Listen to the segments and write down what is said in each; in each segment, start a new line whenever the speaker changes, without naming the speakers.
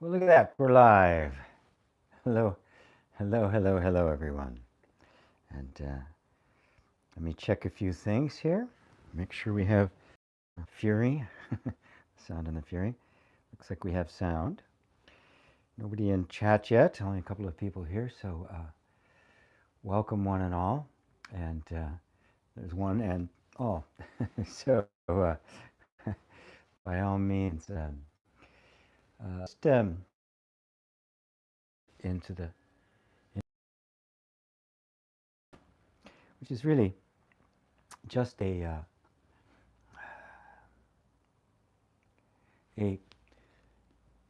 Well, look at that. We're live. Hello, hello, everyone. And let me check a few things here. Make sure we have Fury, sound in the Fury. Looks like we have sound. Nobody in chat yet. Only a couple of people here. So welcome one and all. And there's one and all. So by all means, just into the, which is really just a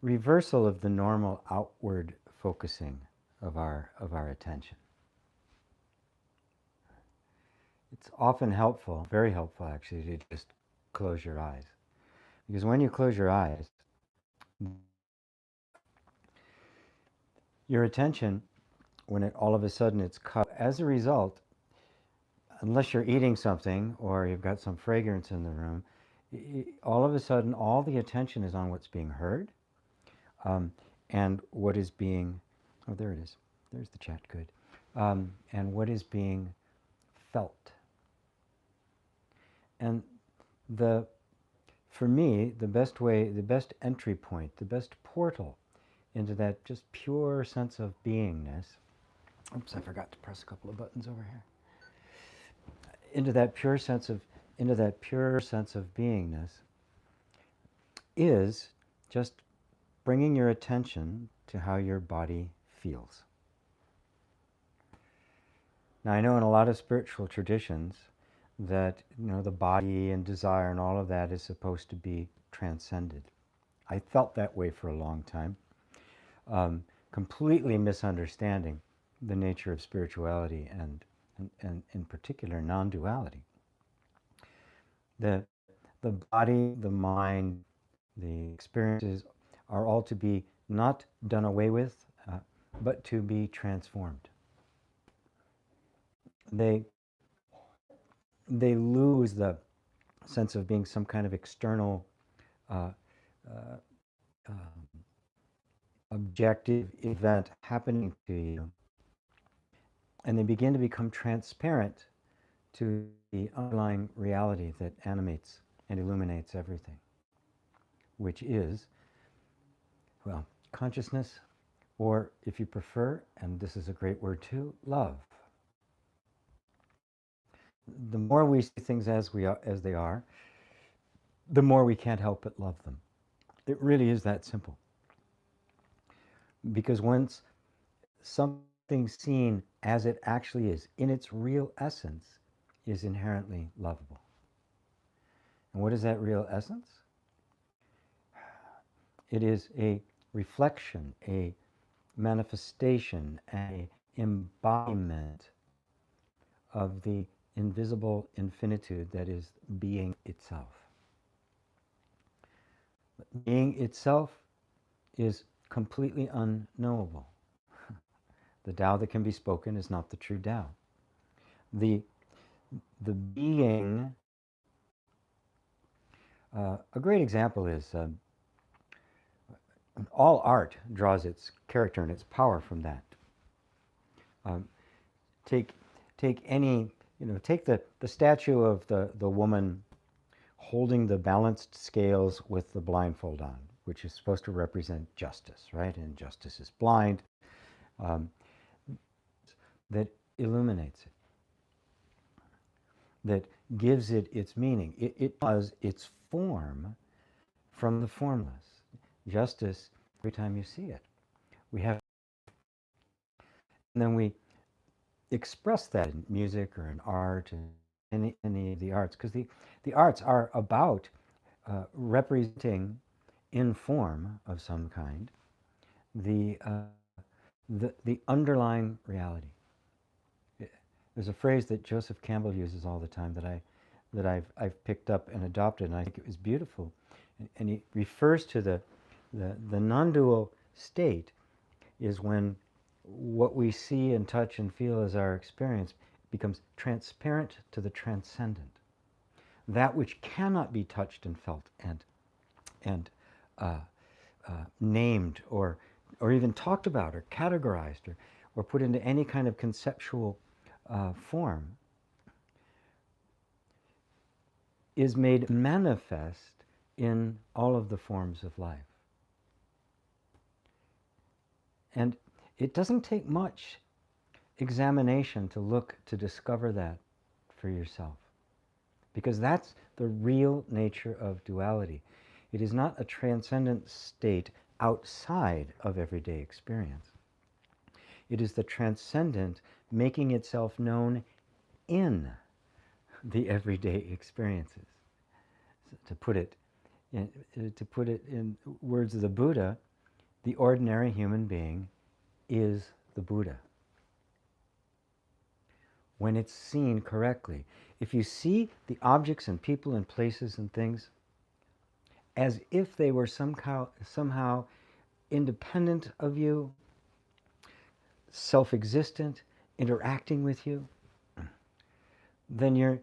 reversal of the normal outward focusing of our attention. It's often helpful, very helpful actually, to just close your eyes. Because when you close your eyes, your attention, when it all of a sudden it's cut, as a result, unless you're eating something or you've got some fragrance in the room, all of a sudden all the attention is on what's being heard, and what is being, oh, there it is. There's the chat, good. And what is being felt. And for me, the best way, the best entry point, the best portal into that just pure sense of beingness. Oops, I forgot to press a couple of buttons over here. Into that pure sense of beingness is just bringing your attention to how your body feels. Now, I know in a lot of spiritual traditions that, the body and desire and all of that is supposed to be transcended. I felt that way for a long time, completely misunderstanding the nature of spirituality and in particular non-duality. The body, the mind, the experiences are all to be not done away with, but to be transformed. They lose the sense of being some kind of external objective event happening to you, and they begin to become transparent to the underlying reality that animates and illuminates everything, which is, well, consciousness, or if you prefer, and this is a great word too, love. The more we see things as they are, the more we can't help but love them. It really is that simple. Because once something seen as it actually is, in its real essence, is inherently lovable. And what is that real essence? It is a reflection, a manifestation, an embodiment of the invisible infinitude that is being itself. Being itself is completely unknowable. The Tao that can be spoken is not the true Tao. The being, a great example is all art draws its character and its power from that. Take any, take the statue of the woman holding the balanced scales with the blindfold on, which is supposed to represent justice, right? And justice is blind. That illuminates it, that gives it its meaning. It does its form from the formless. Justice, every time you see it, we have, and then we express that in music or in art and any of the arts, because the arts are about representing in form of some kind the underlying reality. There's a phrase that Joseph Campbell uses all the time that I've picked up and adopted, and I think it was beautiful. And he refers to the non-dual state is when what we see and touch and feel as our experience becomes transparent to the transcendent, that which cannot be touched and felt and named or even talked about or categorized or put into any kind of conceptual form, is made manifest in all of the forms of life. And it doesn't take much examination to look to discover that for yourself, because that's the real nature of duality. It is not a transcendent state outside of everyday experience. It is the transcendent making itself known in the everyday experiences. To put it in words of the Buddha, the ordinary human being is the Buddha. When it's seen correctly. If you see the objects and people and places and things as if they were somehow independent of you, self-existent, interacting with you, then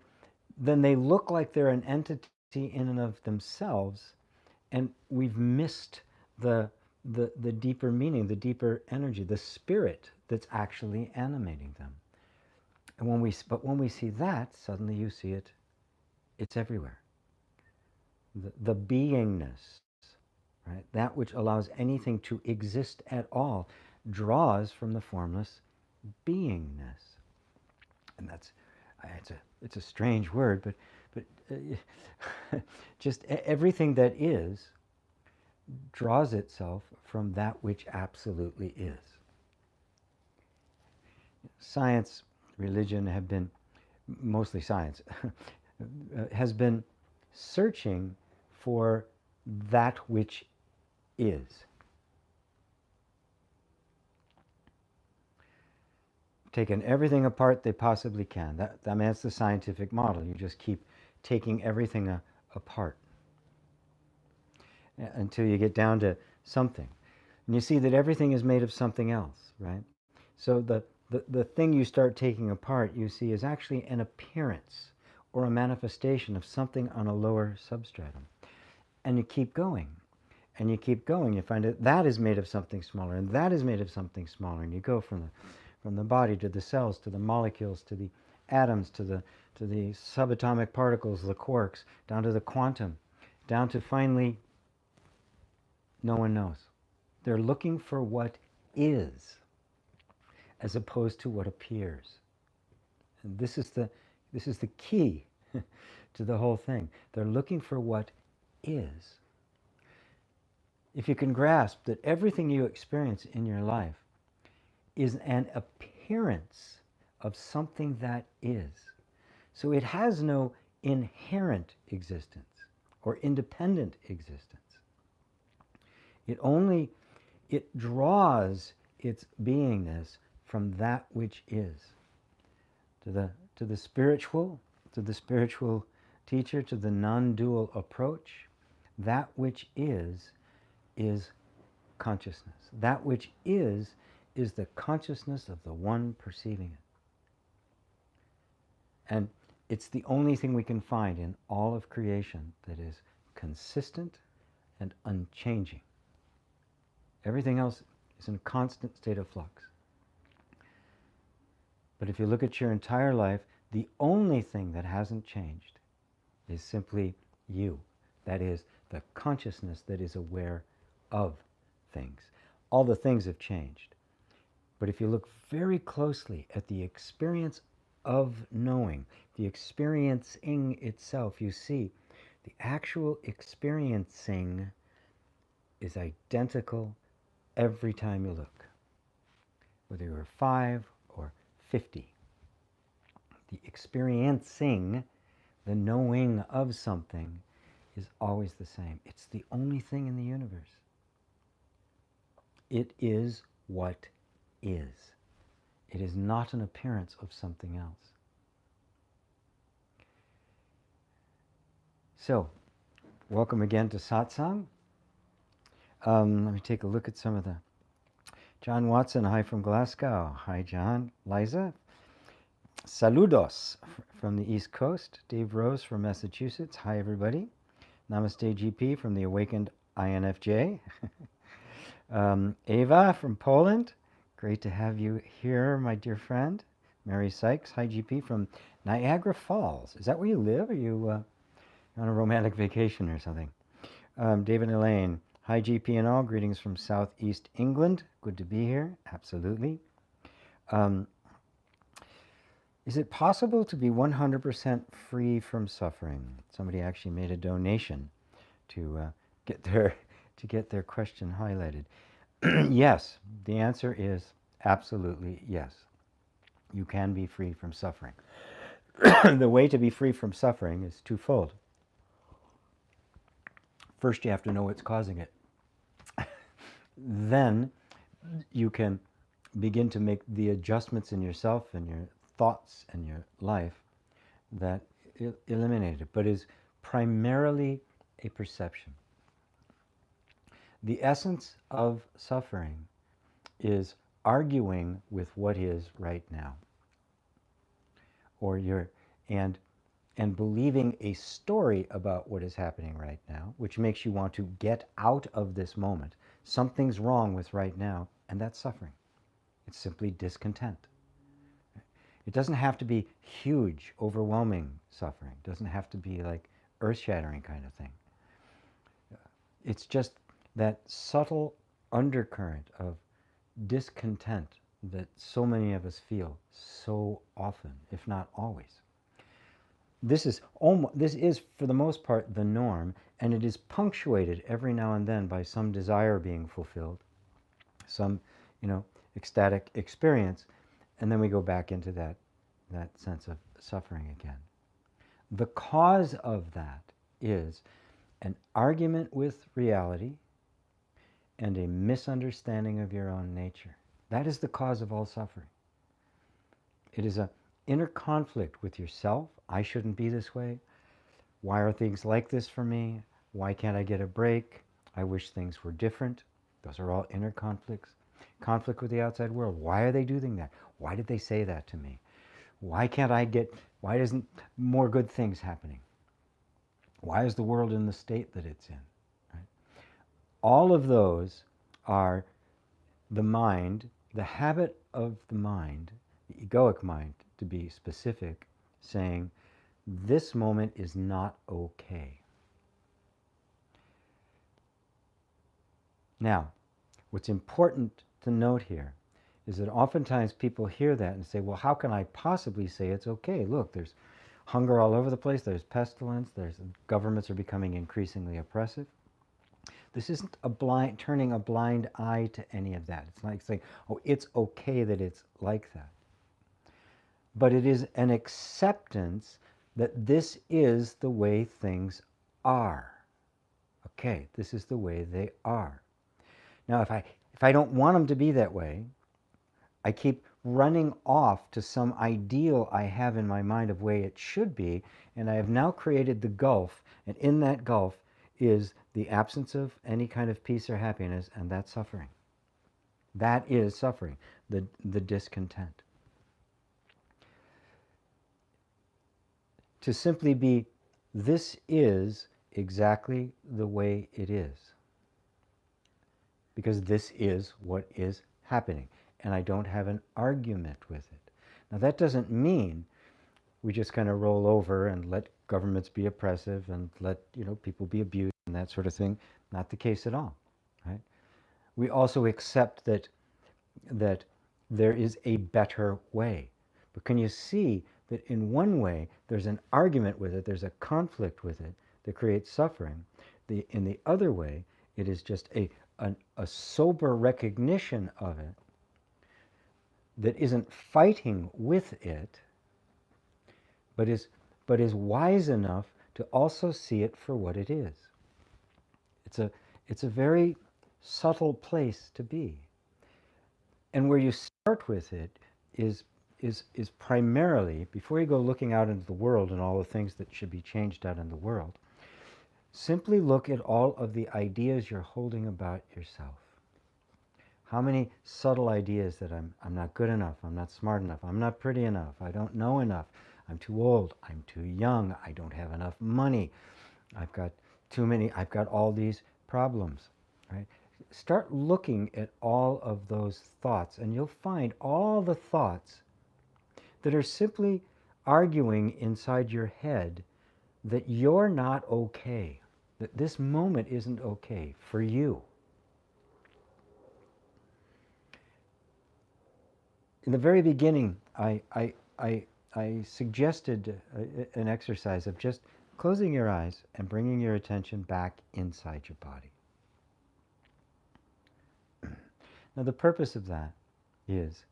they look like they're an entity in and of themselves, and we've missed the deeper meaning, the deeper energy, the spirit that's actually animating them. And when we see that, suddenly you see it's everywhere. The beingness, right? That which allows anything to exist at all draws from the formless beingness. And it's a strange word, but just everything that is draws itself from that which absolutely is. Science, religion have been, mostly science, has been searching for that which is. Taken everything apart they possibly can. That's the scientific model. You just keep taking everything apart until you get down to something. And you see that everything is made of something else, right? So the thing you start taking apart, you see, is actually an appearance or a manifestation of something on a lower substratum. And you keep going. And you keep going. You find that is made of something smaller, and that is made of something smaller. And you go from the body to the cells, to the molecules, to the atoms, to the subatomic particles, the quarks, down to the quantum, down to finally no one knows. They're looking for what is, as opposed to what appears. And this is the key to the whole thing. They're looking for what is. If you can grasp that everything you experience in your life is an appearance of something that is. So it has no inherent existence or independent existence. It draws its beingness from that which is. To the spiritual teacher, to the non-dual approach, that which is consciousness. That which is the consciousness of the one perceiving it. And it's the only thing we can find in all of creation that is consistent and unchanging. Everything else is in a constant state of flux. But if you look at your entire life, the only thing that hasn't changed is simply you. That is, the consciousness that is aware of things. All the things have changed. But if you look very closely at the experience of knowing, the experiencing itself, you see the actual experiencing is identical every time you look. Whether you're 5 or 50. The experiencing, the knowing of something, is always the same. It's the only thing in the universe. It is what is. It is not an appearance of something else. So, welcome again to Satsang. Let me take a look at some of the... John Watson, hi from Glasgow. Hi, John. Liza. Saludos from the East Coast. Dave Rose from Massachusetts. Hi, everybody. Namaste GP from the Awakened INFJ. Ava from Poland, great to have you here, my dear friend. Mary Sykes, hi GP from Niagara Falls. Is that where you live? Are you on a romantic vacation or something? David Elaine, hi GP and all, greetings from Southeast England. Good to be here, absolutely. Is it possible to be 100% free from suffering? Somebody actually made a donation to get their question highlighted. Yes, the answer is absolutely yes. You can be free from suffering. The way to be free from suffering is twofold. First, you have to know what's causing it. Then you can begin to make the adjustments in yourself and your thoughts and your life that eliminate it, but is primarily a perception. The essence of suffering is arguing with what is right now, or and believing a story about what is happening right now, which makes you want to get out of this moment. Something's wrong with right now, and that's suffering. It's simply discontent. It doesn't have to be huge, overwhelming suffering. It doesn't have to be like earth-shattering kind of thing. It's just that subtle undercurrent of discontent that so many of us feel so often, if not always. This is for the most part the norm, and it is punctuated every now and then by some desire being fulfilled, some, ecstatic experience, and then we go back into that sense of suffering again. The cause of that is an argument with reality and a misunderstanding of your own nature. That is the cause of all suffering. It is an inner conflict with yourself. I shouldn't be this way. Why are things like this for me? Why can't I get a break? I wish things were different. Those are all inner conflicts. Conflict with the outside world. Why are they doing that? Why did they say that to me? Why isn't more good things happening? Why is the world in the state that it's in? Right? All of those are the mind, the habit of the mind, the egoic mind to be specific, saying, this moment is not okay. Now, what's important to note here is that oftentimes people hear that and say, well, how can I possibly say it's okay? Look, there's hunger all over the place, there's pestilence, governments are becoming increasingly oppressive. This isn't turning a blind eye to any of that. It's not like saying, oh, it's okay that it's like that. But it is an acceptance that this is the way things are. Okay, this is the way they are. Now, if I don't want them to be that way, I keep running off to some ideal I have in my mind of way it should be, and I have now created the gulf, and in that gulf is the absence of any kind of peace or happiness, and that's suffering. That is suffering, the discontent. To simply be, this is exactly the way it is, because this is what is happening, and I don't have an argument with it. Now that doesn't mean we just kind of roll over and let governments be oppressive and let people be abused and that sort of thing. Not the case at all, right? We also accept that there is a better way. But can you see that in one way there's an argument with it, there's a conflict with it that creates suffering. In the other way, it is just a sober recognition of it that isn't fighting with it, but is wise enough to also see it for what it is. It's a very subtle place to be. And where you start with it is primarily, before you go looking out into the world and all the things that should be changed out in the world, simply look at all of the ideas you're holding about yourself. How many subtle ideas that I'm not good enough, I'm not smart enough, I'm not pretty enough, I don't know enough, I'm too old, I'm too young, I don't have enough money, I've got all these problems, right? start looking at all of those thoughts, and you'll find all the thoughts that are simply arguing inside your head that you're not okay, that this moment isn't okay for you. In the very beginning, I suggested an exercise of just closing your eyes and bringing your attention back inside your body. Now, the purpose of that is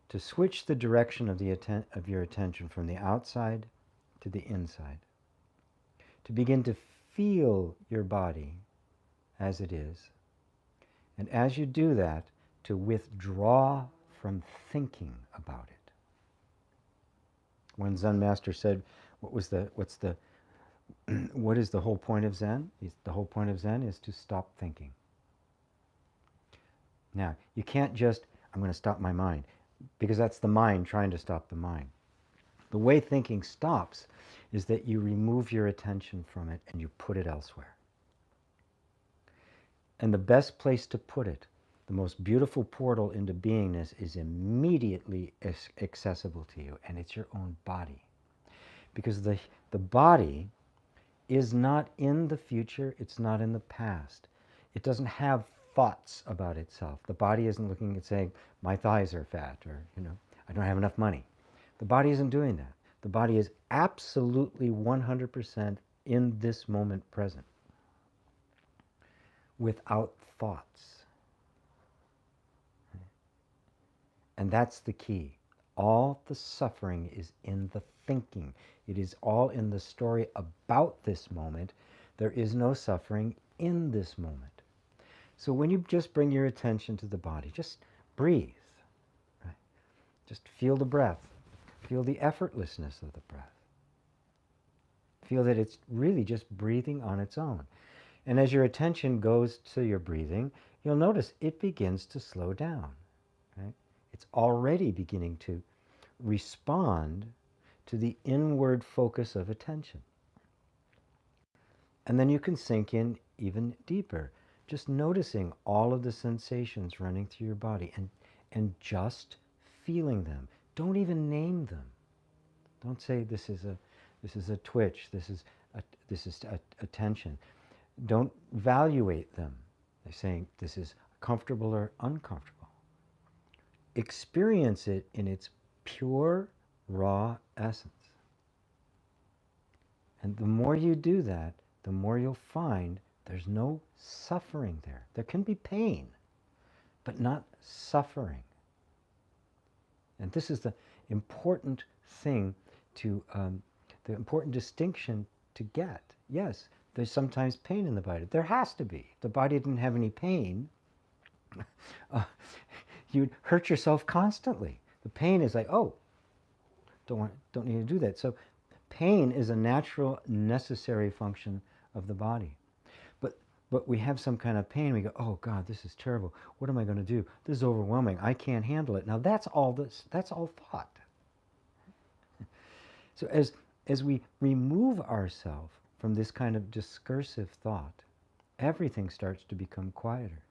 to switch the direction of your attention from the outside to the inside, to begin to feel your body as it is, and as you do that, to withdraw from thinking about it. One Zen master said, what is the whole point of Zen? The whole point of Zen is to stop thinking. Now, you can't just, I'm going to stop my mind, because that's the mind trying to stop the mind. The way thinking stops is that you remove your attention from it and you put it elsewhere. And the best place to put it, the most beautiful portal into beingness, is immediately accessible to you, and it's your own body. Because the body is not in the future, it's not in the past. It doesn't have thoughts about itself. The body isn't looking and saying, my thighs are fat, or, I don't have enough money. The body isn't doing that. The body is absolutely 100% in this moment present, without thoughts. And that's the key. All the suffering is in the thinking. It is all in the story about this moment. There is no suffering in this moment. So when you just bring your attention to the body, just breathe. Right? Just feel the breath. Feel the effortlessness of the breath. Feel that it's really just breathing on its own. And as your attention goes to your breathing, you'll notice it begins to slow down. Right? It's already beginning to respond to the inward focus of attention. And then you can sink in even deeper, just noticing all of the sensations running through your body and just feeling them. Don't even name them. Don't say this is a twitch, this is a tension. Don't evaluate them. They're saying this is comfortable or uncomfortable. Experience it in its pure, raw essence. And the more you do that, the more you'll find there's no suffering there. There can be pain, but not suffering. And this is the important thing the important distinction to get. Yes, there's sometimes pain in the body. There has to be. If the body didn't have any pain, you'd hurt yourself constantly. The pain is like, oh, don't need to do that. So pain is a natural, necessary function of the body. But we have some kind of pain. We go, oh God, this is terrible. What am I going to do? This is overwhelming. I can't handle it. Now that's all thought. So as we remove ourselves from this kind of discursive thought, everything starts to become quieter.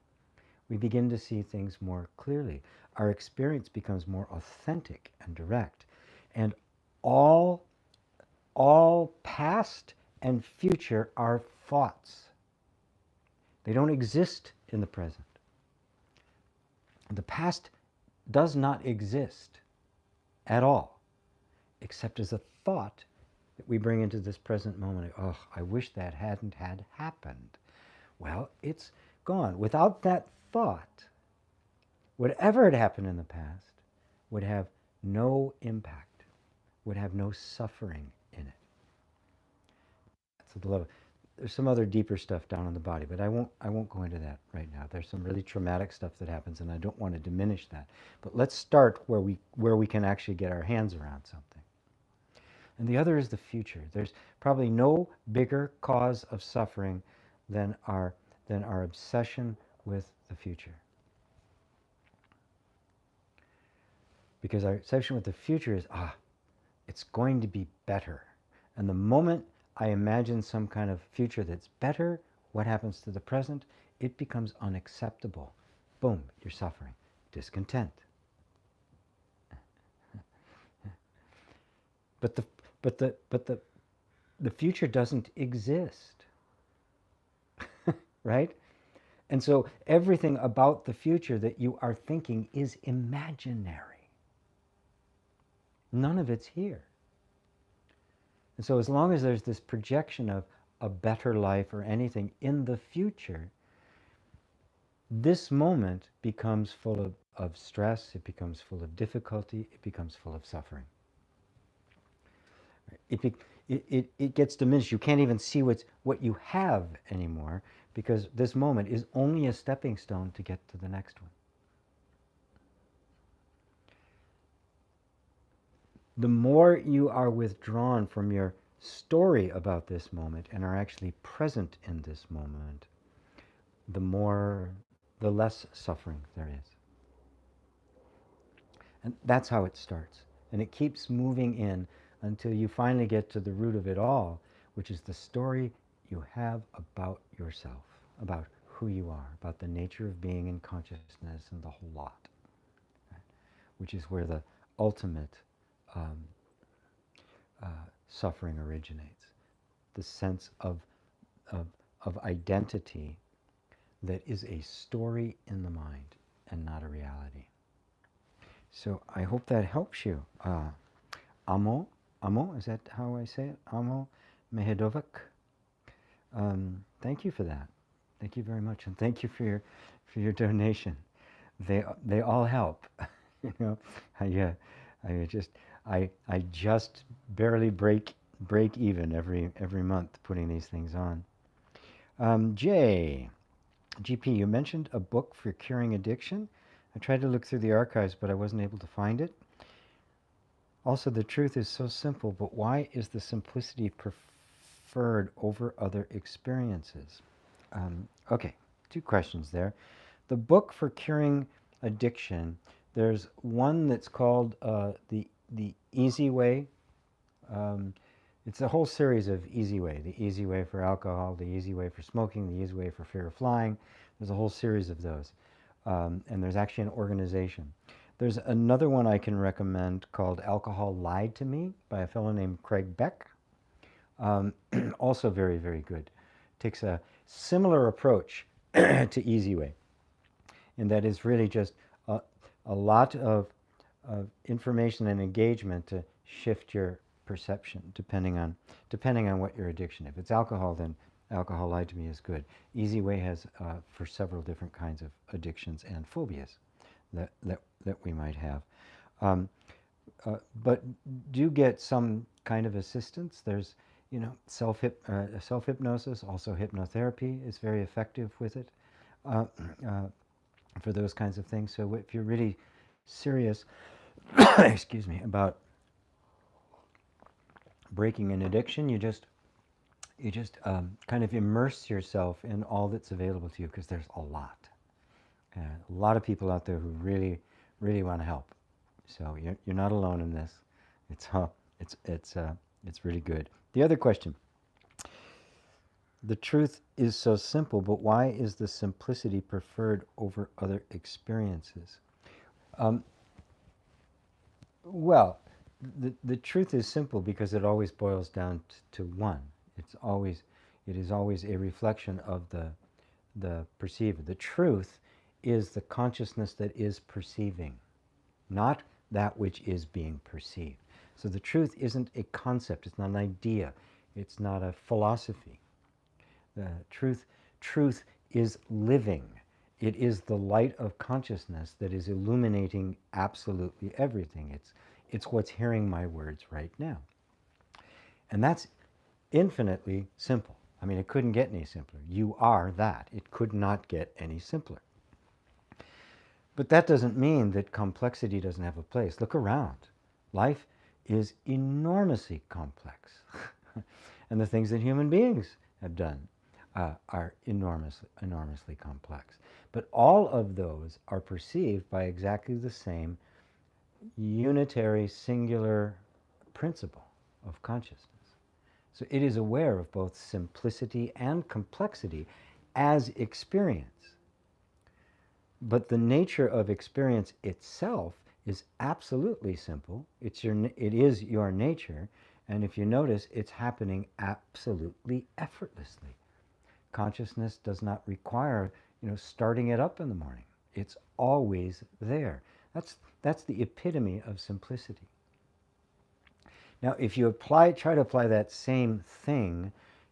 We begin to see things more clearly. Our experience becomes more authentic and direct. And all past and future are thoughts. They don't exist in the present. The past does not exist at all, except as a thought that we bring into this present moment. Oh, I wish that hadn't had happened. Well, it's gone. Without that thought, whatever had happened in the past would have no impact, would have no suffering in it. That's the love. There's some other deeper stuff down in the body, but I won't go into that right now. There's some really traumatic stuff that happens, and I don't want to diminish that. But let's start where we can actually get our hands around something. And the other is the future. There's probably no bigger cause of suffering than our obsession with the future. Because our obsession with the future is, it's going to be better. And the moment I imagine some kind of future that's better, What happens to the present? It becomes unacceptable. Boom, you're suffering. Discontent. But the future doesn't exist, right? And so everything about the future that you are thinking is imaginary. None of it's here. And so as long as there's this projection of a better life or anything in the future, this moment becomes full of stress, it becomes full of difficulty, it becomes full of suffering. It gets diminished. You can't even see what you have anymore, because this moment is only a stepping stone to get to the next one. The more you are withdrawn from your story about this moment and are actually present in this moment, the less suffering there is. And that's how it starts. And it keeps moving in until you finally get to the root of it all, which is the story you have about yourself, about who you are, about the nature of being in consciousness and the whole lot, right? Which is where the ultimate suffering originates. The sense of identity that is a story in the mind and not a reality. So I hope that helps you. Amo, is that how I say it? Amo Mehedovic. Thank you for that. Thank you very much, and thank you for your donation. They all help. You know, I just barely break even every month putting these things on. GP, you mentioned a book for curing addiction. I tried to look through the archives, but I wasn't able to find it. Also, the truth is so simple, but why is the simplicity preferred over other experiences? Okay, two questions there. The book for curing addiction, there's one that's called the Easy Way. It's a whole series of Easy Way. The Easy Way for alcohol, the Easy Way for smoking, the Easy Way for fear of flying. There's a whole series of those. And there's actually an organization. There's another one I can recommend called Alcohol Lied to Me by a fellow named Craig Beck. Also very, very good. Takes a similar approach to Easy Way. And that is really just a lot of information and engagement to shift your perception depending on what your addiction. If it's alcohol, then Alcohol Lied to Me is good. Easy Way has for several different kinds of addictions and phobias that we might have. But do get some kind of assistance. There's, you know, self-hypnosis, also hypnotherapy is very effective with it for those kinds of things. So if you're really serious, excuse me, about breaking an addiction, you just kind of immerse yourself in all that's available to you, because there's a lot. A lot of people out there who really, really want to help. So you're not alone in this. It's really good. The other question. The truth is so simple, but why is the simplicity preferred over other experiences? Well, the truth is simple because it always boils down to one. It is always a reflection of the perceiver. The truth is the consciousness that is perceiving, not that which is being perceived. So the truth isn't a concept, it's not an idea, it's not a philosophy. The truth is living. It is the light of consciousness that is illuminating absolutely everything. It's what's hearing my words right now. And that's infinitely simple. I mean, it couldn't get any simpler. You are that. It could not get any simpler. But that doesn't mean that complexity doesn't have a place. Look around. Life is enormously complex. And the things that human beings have done are enormously complex. But all of those are perceived by exactly the same unitary, singular principle of consciousness. So it is aware of both simplicity and complexity as experience. But the nature of experience itself is absolutely simple. It is your nature. And if you notice, it's happening absolutely effortlessly. Consciousness does not require, starting it up in the morning. It's always there. That's the epitome of simplicity. Now, if you try to apply that same thing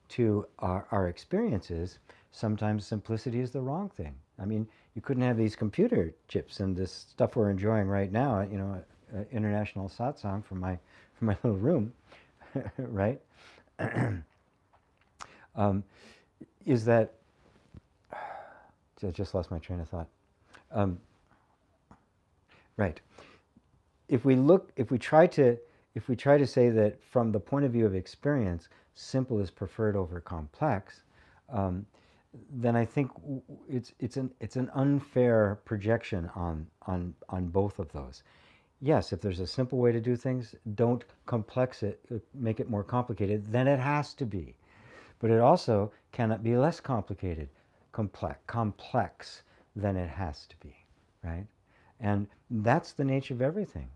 to our experiences, sometimes simplicity is the wrong thing. I mean, you couldn't have these computer chips and this stuff we're enjoying right now, international satsang from my little room, right? Is that, I just lost my train of thought. Right. If we try to say that from the point of view of experience, simple is preferred over complex, then I think it's an unfair projection on both of those. Yes, if there's a simple way to do things, don't complex it, make it more complicated than it has to be. But it also cannot be less complicated, complex than it has to be, right? And that's the nature of everything.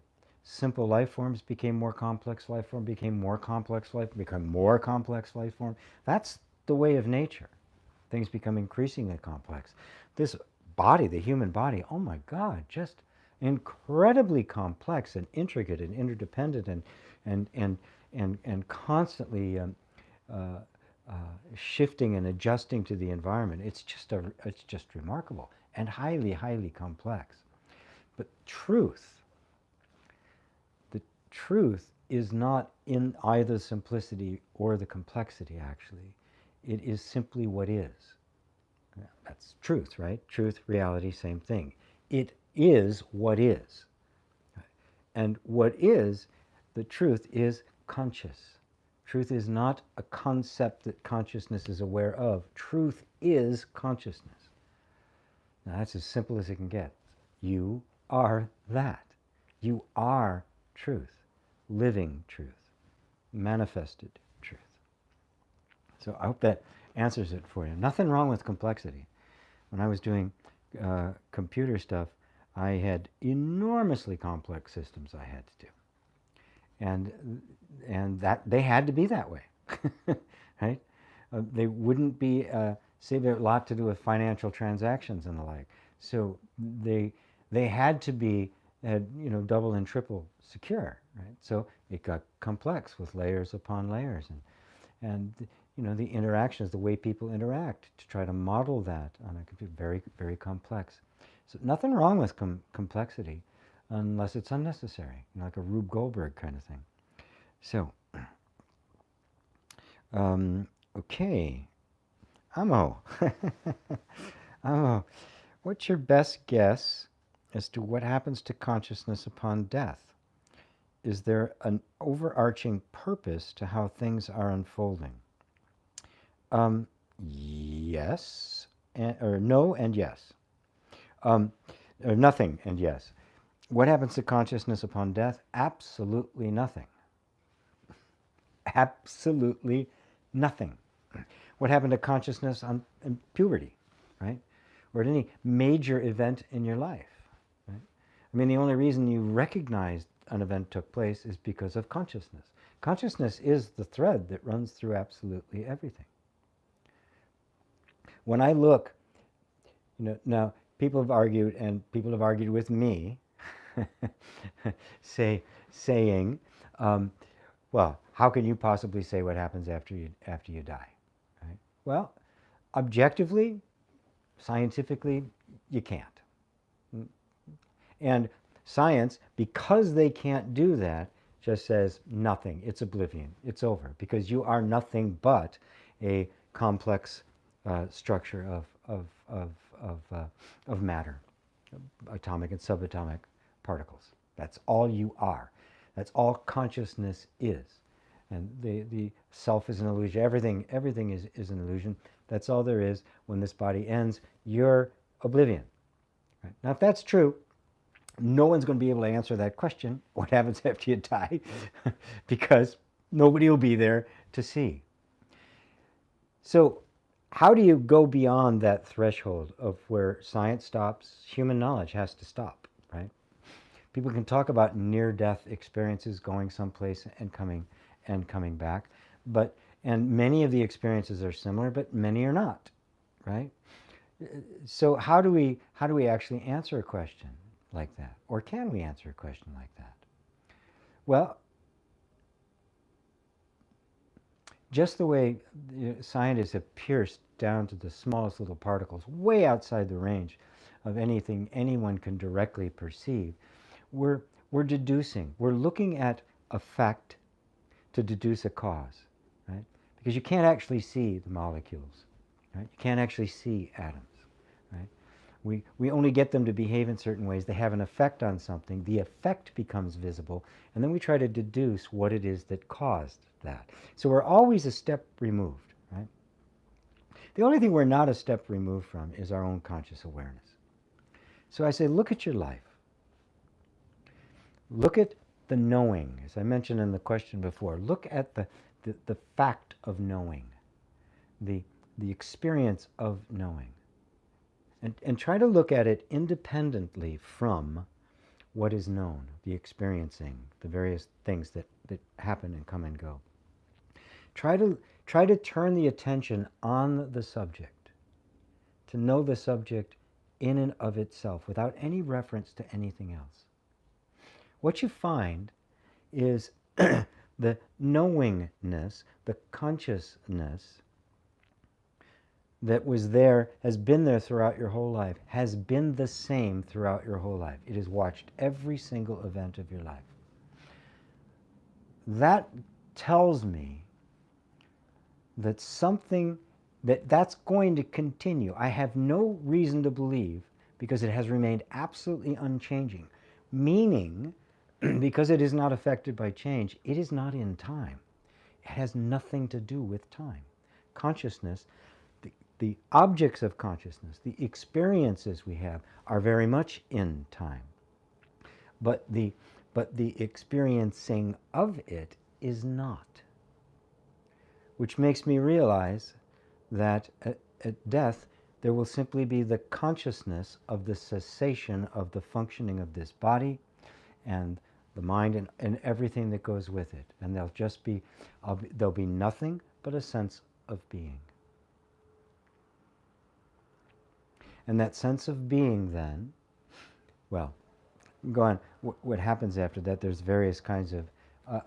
Simple life forms became more complex life form, became more complex life, become more complex life form. That's the way of nature. Things become increasingly complex. This body, the human body, oh my God, just incredibly complex and intricate and interdependent and constantly shifting and adjusting to the environment. It's just remarkable and highly complex. But the truth is not in either simplicity or the complexity, actually. It is simply what is. That's truth, right? Truth, reality, same thing. It is what is. And what is, the truth is conscious. Truth is not a concept that consciousness is aware of. Truth is consciousness. Now that's as simple as it can get. You are that. You are truth, living truth, manifested truth. So I hope that answers it for you. Nothing wrong with complexity. When I was doing computer stuff, I had enormously complex systems I had to do. And that they had to be that way, right? They wouldn't be, say there a lot to do with financial transactions and the like. So they had to be, double and triple secure, right? So it got complex with layers upon layers, and the interactions, the way people interact, to try to model that on a computer, very, very complex. So nothing wrong with complexity, unless it's unnecessary, like a Rube Goldberg kind of thing. So, okay, Amo. Amo, what's your best guess as to what happens to consciousness upon death? Is there an overarching purpose to how things are unfolding? Yes, or no and yes. Or nothing and yes. What happens to consciousness upon death? Absolutely nothing. Absolutely nothing. What happened to consciousness in puberty, right? Or at any major event in your life, right? I mean, the only reason you recognize an event took place is because of consciousness. Consciousness is the thread that runs through absolutely everything. When I look, now people have argued, and people have argued with me, saying, well, how can you possibly say what happens after you die? Right? Well, objectively, scientifically, you can't. And science, because they can't do that, just says nothing. It's oblivion. It's over, because you are nothing but a complex structure of matter, atomic and subatomic particles. That's all you are. That's all consciousness is. And the self is an illusion. Everything is an illusion. That's all there is. When this body ends, you're oblivion. Right? Now, if that's true, no one's going to be able to answer that question, what happens after you die, because nobody will be there to see. So how do you go beyond that threshold of where science stops, human knowledge has to stop, right? People can talk about near-death experiences, going someplace and coming back, and many of the experiences are similar, but many are not, right? So how do we actually answer a question like that, or can we answer a question like that? Well, just the way scientists have pierced down to the smallest little particles, way outside the range of anything anyone can directly perceive, we're deducing. We're looking at a fact to deduce a cause, right? Because you can't actually see the molecules, right? You can't actually see atoms, right? We only get them to behave in certain ways. They have an effect on something. The effect becomes visible, and then we try to deduce what it is that caused that. So we're always a step removed, right? The only thing we're not a step removed from is our own conscious awareness. So I say, look at your life. Look at the knowing, as I mentioned in the question before. Look at the fact of knowing, the experience of knowing. And try to look at it independently from what is known, the experiencing, the various things that happen and come and go. Try to turn the attention on the subject, to know the subject in and of itself, without any reference to anything else. What you find is the knowingness, the consciousness that was there, has been there throughout your whole life, has been the same throughout your whole life. It has watched every single event of your life. That tells me that that's going to continue. I have no reason to believe, because it has remained absolutely unchanging, meaning because it is not affected by change, it is not in time. It has nothing to do with time. Consciousness, the objects of consciousness, the experiences we have, are very much in time. But the experiencing of it is not. Which makes me realize that at death, there will simply be the consciousness of the cessation of the functioning of this body and the mind and everything that goes with it. And there'll be nothing but a sense of being. And that sense of being then, well, go on, what happens after that, there's various kinds of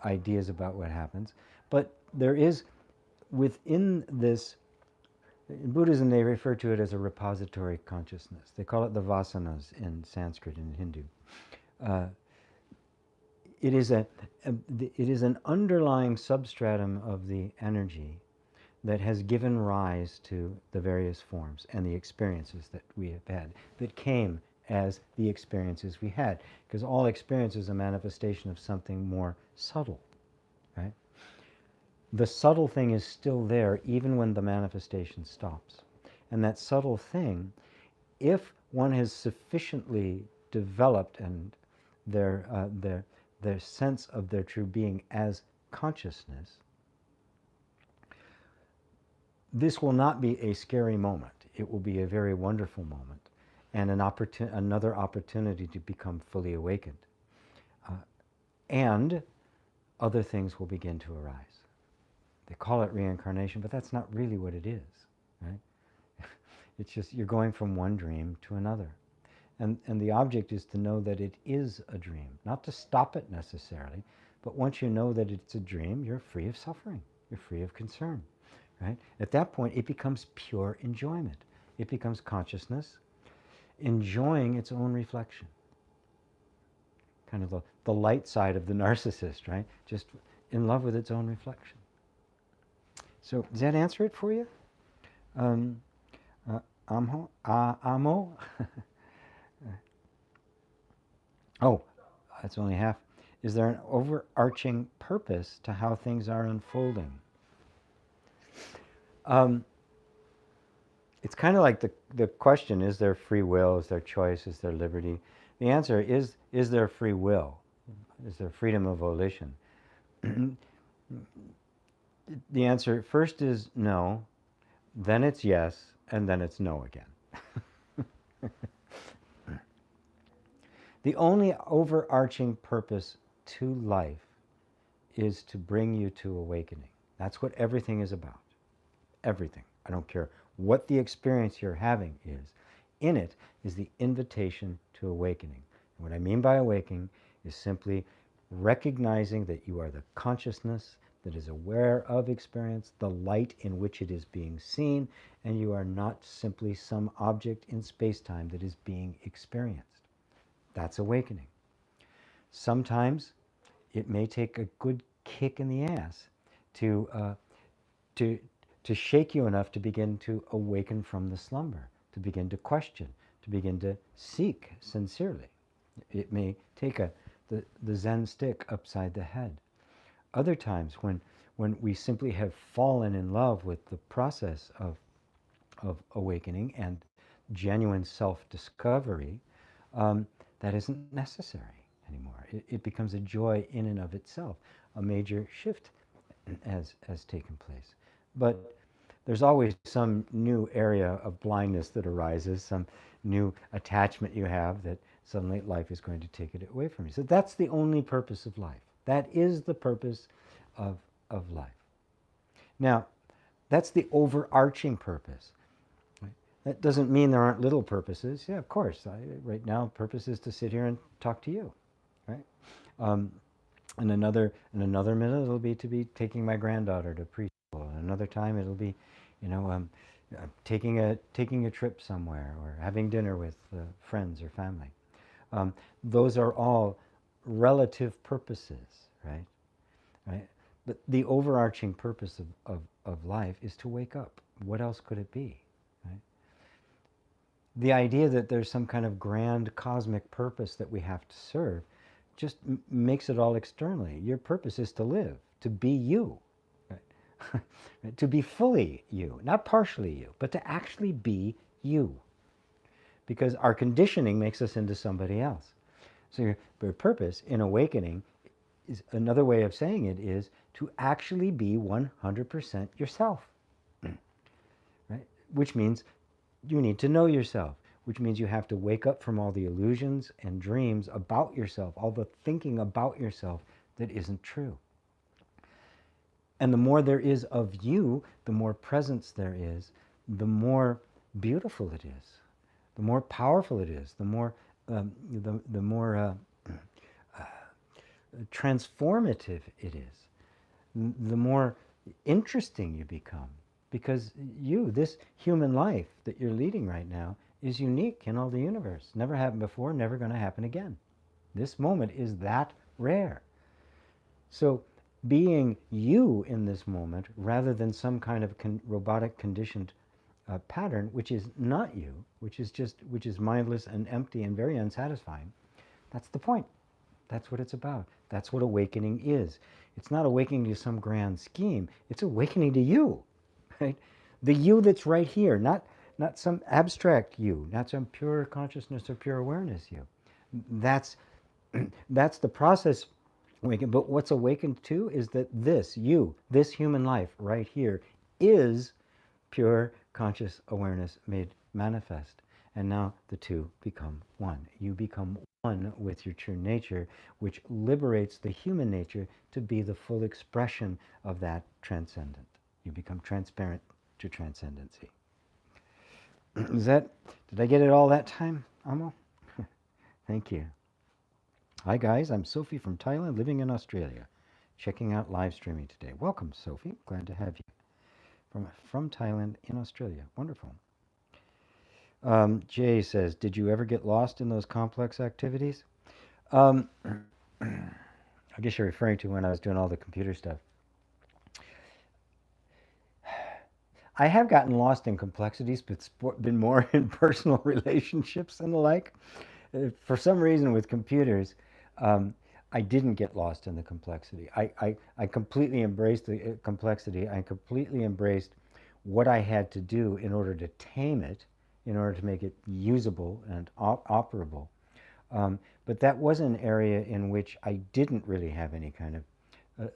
ideas about what happens. But there is, within this, in Buddhism they refer to it as a repository consciousness. They call it the vasanas in Sanskrit and Hindu. It is an underlying substratum of the energy that has given rise to the various forms and the experiences that we have had, that came as the experiences we had. Because all experience is a manifestation of something more subtle, right? The subtle thing is still there even when the manifestation stops. And that subtle thing, if one has sufficiently developed and their sense of their true being as consciousness, this will not be a scary moment. It will be a very wonderful moment and another opportunity to become fully awakened. And other things will begin to arise. They call it reincarnation, but that's not really what it is, right? It's just you're going from one dream to another. And the object is to know that it is a dream, not to stop it necessarily, but once you know that it's a dream, you're free of suffering, you're free of concern, right? At that point, it becomes pure enjoyment. It becomes consciousness enjoying its own reflection. Kind of the light side of the narcissist, right? Just in love with its own reflection. So does that answer it for you? Amo? Oh, that's only half. Is there an overarching purpose to how things are unfolding? It's kind of like the question, is there free will, is there choice, is there liberty? The answer is there free will? Is there freedom of volition? The answer first is no, then it's yes, and then it's no again. The only overarching purpose to life is to bring you to awakening. That's what everything is about. Everything. I don't care what the experience you're having is. In it is the invitation to awakening. And what I mean by awakening is simply recognizing that you are the consciousness that is aware of experience, the light in which it is being seen, and you are not simply some object in space-time that is being experienced. That's awakening. Sometimes it may take a good kick in the ass to to to shake you enough to begin to awaken from the slumber, to begin to question, to begin to seek sincerely. It may take the Zen stick upside the head. Other times when we simply have fallen in love with the process of awakening and genuine self-discovery, that isn't necessary anymore. It becomes a joy in and of itself. A major shift has taken place. But there's always some new area of blindness that arises, some new attachment you have that suddenly life is going to take it away from you. So that's the only purpose of life. That is the purpose of life. Now, that's the overarching purpose. That doesn't mean there aren't little purposes. Yeah, of course. Right now, purpose is to sit here and talk to you, right? In another minute, it'll be to be taking my granddaughter to preschool. And another time, it'll be, taking a trip somewhere or having dinner with friends or family. Those are all relative purposes, right? Right. But the overarching purpose of life is to wake up. What else could it be? Right? The idea that there's some kind of grand cosmic purpose that we have to serve just makes it all externally. Your purpose is to live, to be you, right? To be fully you, not partially you, but to actually be you. Because our conditioning makes us into somebody else. So your purpose in awakening is another way of saying it is to actually be 100% yourself, right? Which means you need to know yourself, which means you have to wake up from all the illusions and dreams about yourself, all the thinking about yourself that isn't true. And the more there is of you, the more presence there is, the more beautiful it is, the more powerful it is, the more transformative it is, the more interesting you become. Because this human life that you're leading right now is unique in all the universe. Never happened before, never going to happen again. This moment is that rare. So being you in this moment, rather than some kind of robotic conditioned pattern, which is not you, which is mindless and empty and very unsatisfying, that's the point. That's what it's about. That's what awakening is. It's not awakening to some grand scheme. It's awakening to you, right? The you that's right here, not some abstract you, not some pure consciousness or pure awareness you. That's the process awakened. But what's awakened to is that this you, this human life right here, is pure conscious awareness made manifest. And now the two become one. You become one with your true nature, which liberates the human nature to be the full expression of that transcendent. You become transparent to transcendency. Did I get it all that time, Amo? Thank you. Hi guys, I'm Sophie from Thailand, living in Australia. Checking out live streaming today. Welcome, Sophie. Glad to have you. From Thailand in Australia. Wonderful. Jay says, did you ever get lost in those complex activities? I guess you're referring to when I was doing all the computer stuff. I have gotten lost in complexities, but it's been more in personal relationships and the like. For some reason with computers, I didn't get lost in the complexity. I completely embraced the complexity. I completely embraced what I had to do in order to tame it, in order to make it usable and operable. But that was an area in which I didn't really have any kind of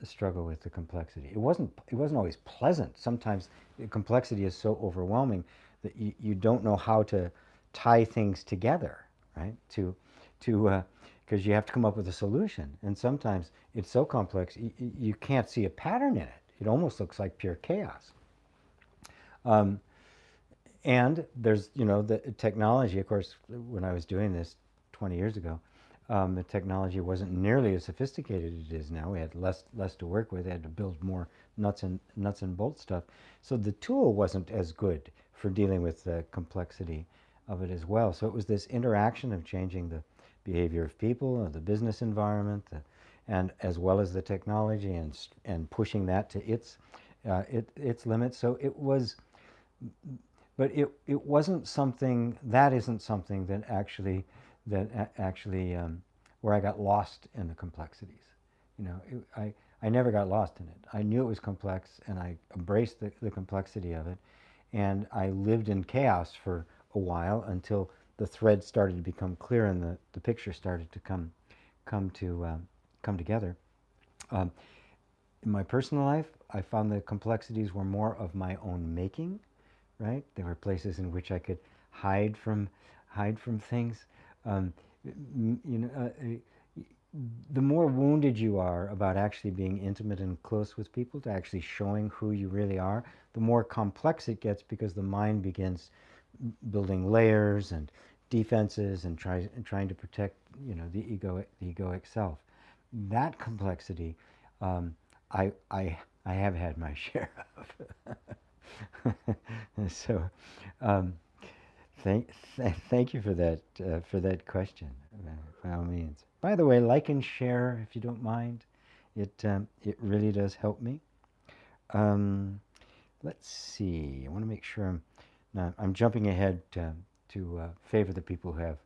struggle with the complexity. It wasn't always pleasant. Sometimes the complexity is so overwhelming that you don't know how to tie things together, right? To because you have to come up with a solution, and sometimes it's so complex you can't see a pattern in it. It almost looks like pure chaos. Um, and there's, the technology, of course. When I was doing this 20 years ago, the technology wasn't nearly as sophisticated as it is now. We had less to work with. We had to build more nuts and bolts stuff. So the tool wasn't as good for dealing with the complexity of it as well. So it was this interaction of changing the behavior of people, of the business environment, and as well as the technology, and pushing that to its limits. So it was, but it wasn't something that isn't something that actually where I got lost in the complexities. I never got lost in it. I knew it was complex, and I embraced the complexity of it, and I lived in chaos for a while until the thread started to become clear and the picture started to come together. Um, in my personal life, I found the complexities were more of my own making. Right? There were places in which I could hide from things. Um, the more wounded you are about actually being intimate and close with people, to actually showing who you really are, the more complex it gets, because the mind begins building layers and defenses and trying to protect, the egoic self. That complexity, I have had my share of. So, um, thank you for that question. By all means. By the way, like and share if you don't mind. It really does help me. Um, let's see. I want to make sure I'm jumping ahead to favor the people who have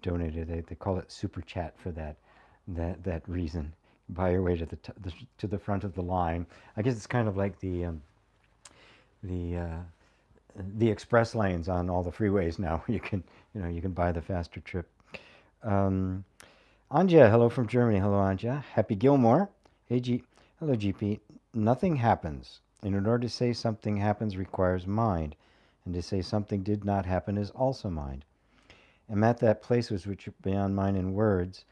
donated. They call it super chat for that reason. Buy your way to the front of the line. I guess it's kind of like the express lanes on all the freeways now. You can buy the faster trip. Um, Anja, hello from Germany. Hello, Anja. Happy Gilmore. Hey, hello, GP. Nothing happens. And in order to say something happens requires mind. And to say something did not happen is also mind. I'm at that place which is beyond mind in words,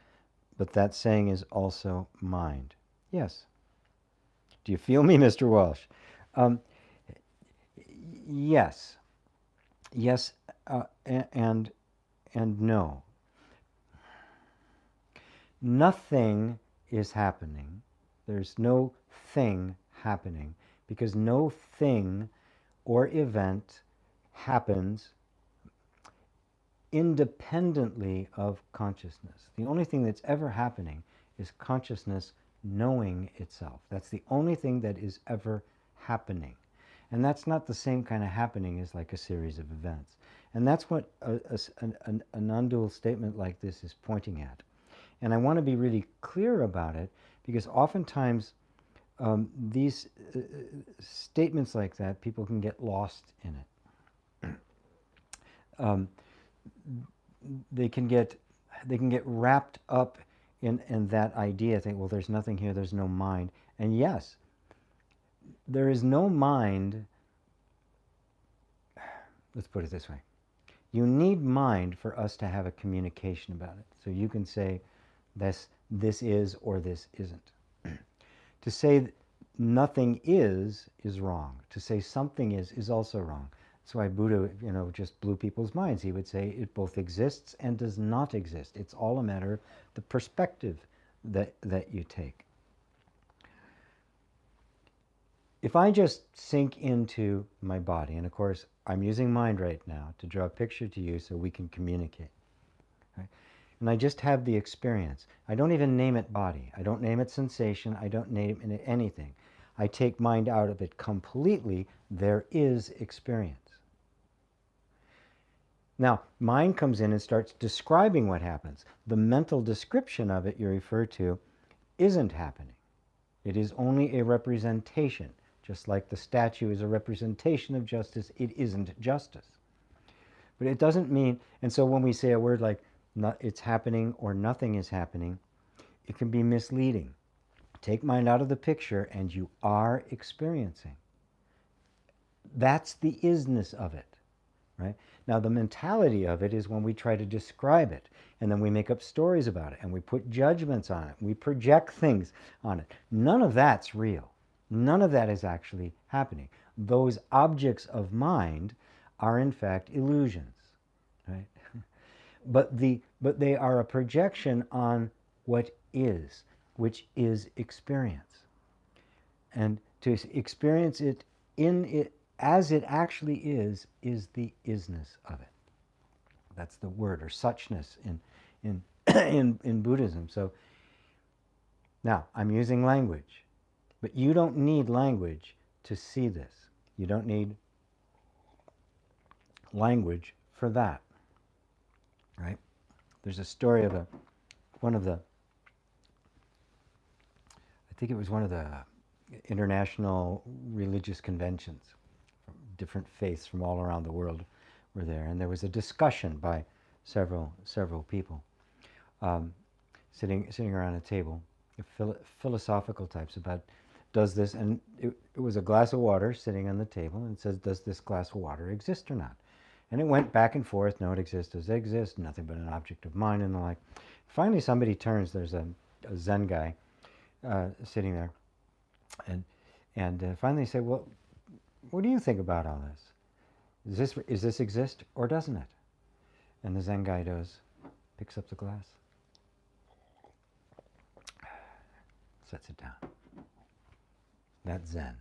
but that saying is also mind. Yes. Do you feel me, Mr. Walsh? Um, yes. Yes, and no. Nothing is happening. There's no thing happening, because no thing or event happens independently of consciousness. The only thing that's ever happening is consciousness knowing itself. That's the only thing that is ever happening. And that's not the same kind of happening as like a series of events. And that's what a non-dual statement like this is pointing at. And I want to be really clear about it, because oftentimes these statements like that, people can get lost in it. They can get wrapped up in that idea, think, well, there's nothing here, there's no mind. And yes, there is no mind. Let's put it this way. You need mind for us to have a communication about it. So you can say this is or this isn't. To say nothing is wrong. To say something is also wrong. That's why Buddha, just blew people's minds. He would say it both exists and does not exist. It's all a matter of the perspective that you take. If I just sink into my body, and of course I'm using mind right now to draw a picture to you so we can communicate. Right? And I just have the experience. I don't even name it body. I don't name it sensation. I don't name it anything. I take mind out of it completely. There is experience. Now, mind comes in and starts describing what happens. The mental description of it you refer to isn't happening. It is only a representation. Just like the statue is a representation of justice, it isn't justice. But it doesn't mean, and so when we say a word like it's happening or nothing is happening, it can be misleading. Take mind out of the picture and you are experiencing. That's the isness of it, right? Now the mentality of it is when we try to describe it, and then we make up stories about it, and we put judgments on it, we project things on it. None of that's real. None of that is actually happening. Those objects of mind are in fact illusions, right? But they are a projection on what is, which is experience. And to experience it in it as it actually is the isness of it. That's the word, or suchness in in Buddhism. So now I'm using language, but you don't need language to see this. You don't need language for that, right? There's a story of one of the, I think it was one of the international religious conventions. Different faiths from all around the world were there, and there was a discussion by several people sitting around a table, philosophical types about does this, and it was a glass of water sitting on the table, and it says, does this glass of water exist or not? And it went back and forth. No, it exists. Does it exist? Nothing but an object of mind, and the like. Finally, somebody turns. There's a Zen guy sitting there, and finally say, well, what do you think about all this? Is this exist or doesn't it? And the Zen guy picks up the glass, sets it down. That's Zen.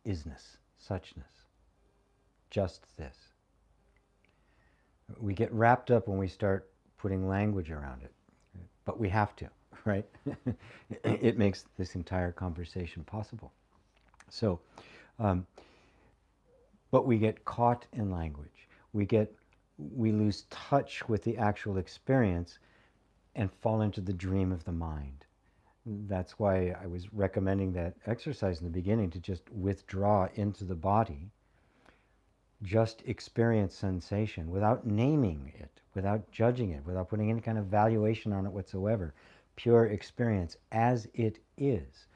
Isness, suchness, just this. We get wrapped up when we start putting language around it, but we have to, right? It makes this entire conversation possible. So, but we get caught in language. We lose touch with the actual experience and fall into the dream of the mind. That's why I was recommending that exercise in the beginning, to just withdraw into the body, just experience sensation without naming it, without judging it, without putting any kind of valuation on it whatsoever. Pure experience as it is.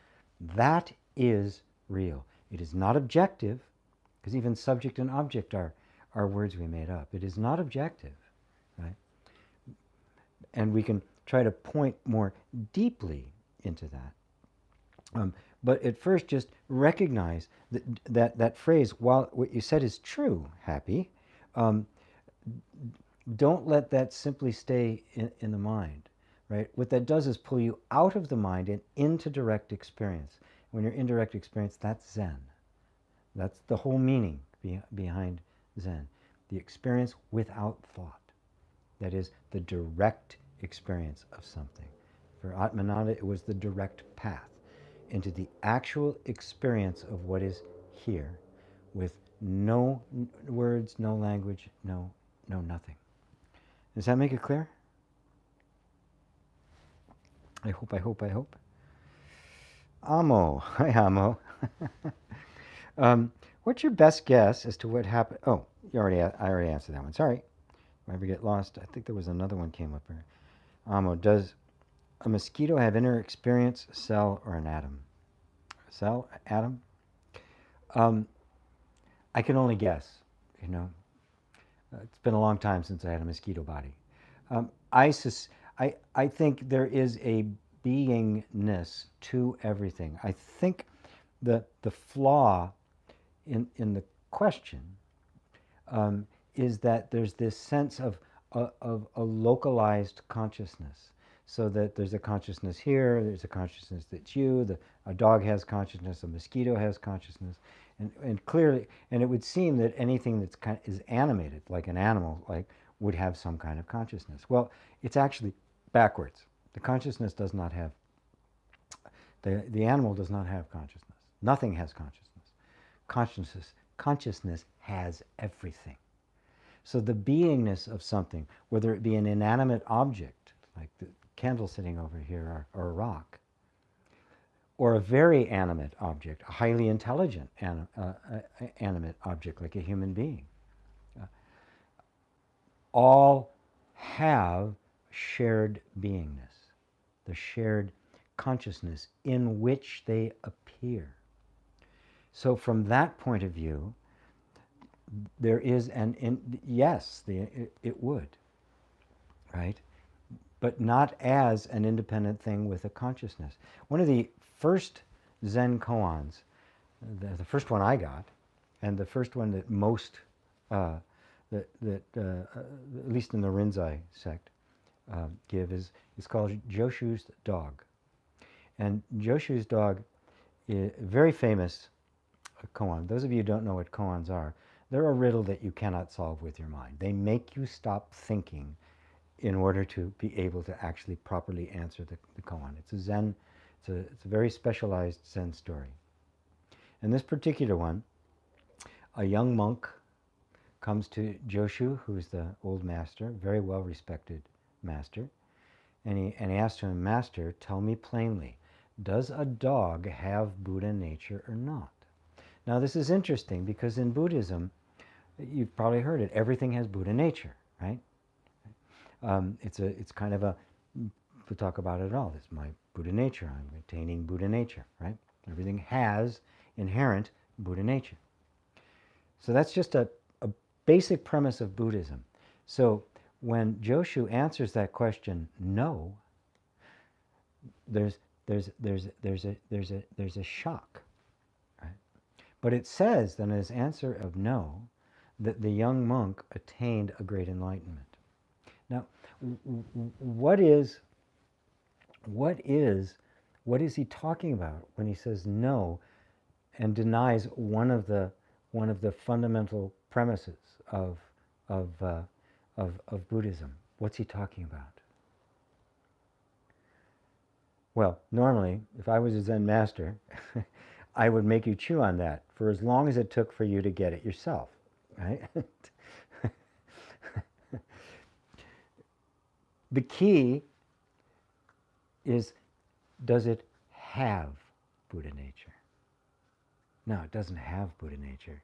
That is real. It is not objective, because even subject and object are words we made up. It is not objective, right? And we can try to point more deeply into that. But at first, just recognize that phrase, while what you said is true, Happy, don't let that simply stay in the mind, right? What that does is pull you out of the mind and into direct experience. When you're in direct experience, that's Zen. That's the whole meaning behind Zen. The experience without thought. That is the direct experience of something. For Atmananda, it was the direct path into the actual experience of what is here, with no words, no language, no nothing. Does that make it clear? I hope. Amo. Hi, Amo. What's your best guess as to what happened? Oh, I already answered that one. Sorry. If I ever get lost, I think there was another one came up here. Amo, does a mosquito have inner experience, cell, or an atom? Cell, atom? I can only guess, you know. It's been a long time since I had a mosquito body. I think there is a beingness to everything. I think the flaw in the question is that there's this sense of a localized consciousness. So that there's a consciousness here, there's a consciousness that's you, a dog has consciousness, a mosquito has consciousness, and clearly, and it would seem that anything that's is animated, like an animal, would have some kind of consciousness. Well, it's actually backwards. The consciousness does not have, the animal does not have consciousness. Nothing has consciousness. Consciousness has everything. So the beingness of something, whether it be an inanimate object, like the candle sitting over here, or a rock, or a very animate object, a highly intelligent animate object like a human being, all have shared beingness, the shared consciousness in which they appear. So from that point of view, there is yes, it would, right? But not as an independent thing with a consciousness. One of the first Zen koans, the first one I got, and the first one that most, at least in the Rinzai sect, give is called Joshu's dog. And Joshu's dog is a very famous koan. Those of you who don't know what koans are, they're a riddle that you cannot solve with your mind. They make you stop thinking in order to be able to actually properly answer the koan. It's a Zen, it's a very specialized Zen story. And this particular one, a young monk comes to Joshu, who's the old master, very well respected master, and he asks him, "Master, tell me plainly, does a dog have Buddha nature or not?" Now this is interesting because in Buddhism, you've probably heard it, everything has Buddha nature, right? It's kind of a, we talk about it all, it's my Buddha nature, I'm attaining Buddha nature, right? Everything has inherent Buddha nature. So that's just a basic premise of Buddhism. So when Joshu answers that question, no, there's a shock, right? But it says then in his answer of no, that the young monk attained a great enlightenment. Now, what is he talking about when he says no and denies one of the fundamental premises of Buddhism? What's he talking about? Well, normally, if I was a Zen master, I would make you chew on that for as long as it took for you to get it yourself, right? The key is, does it have Buddha nature? No, it doesn't have Buddha nature.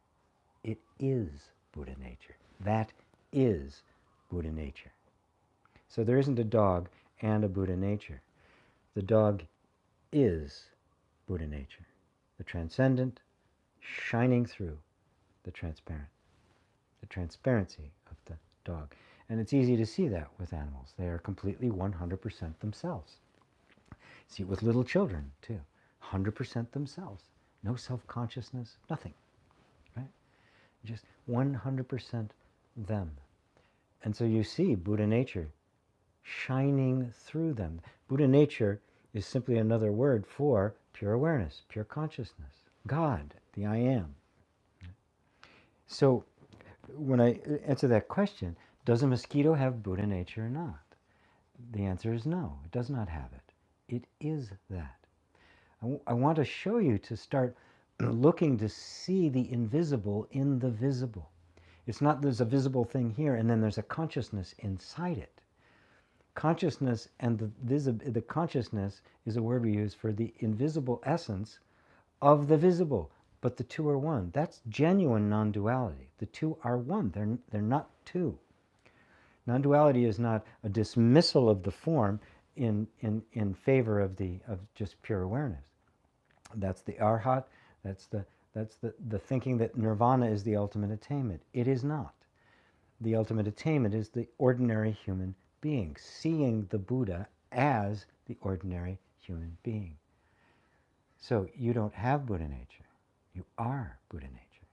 It is Buddha nature. That is Buddha nature. So there isn't a dog and a Buddha nature. The dog is Buddha nature. The transcendent shining through the transparent. The transparency of the dog. And it's easy to see that with animals. They are completely 100% themselves. See it with little children, too. 100% themselves. No self-consciousness, nothing. Right? Just 100% them. And so you see Buddha nature shining through them. Buddha nature is simply another word for pure awareness, pure consciousness. God, the I am. So when I answer that question, does a mosquito have Buddha nature or not? The answer is no, it does not have it. It is that. I want to show you to start looking to see the invisible in the visible. It's not there's a visible thing here and then there's a consciousness inside it. Consciousness and the consciousness is a word we use for the invisible essence of the visible, but the two are one. That's genuine non-duality. The two are one. They're not two. Non-duality is not a dismissal of the form in favor of just pure awareness. That's the arhat. That's the thinking that nirvana is the ultimate attainment. It is not. The ultimate attainment is the ordinary human being, seeing the Buddha as the ordinary human being. So you don't have Buddha nature. You are Buddha nature.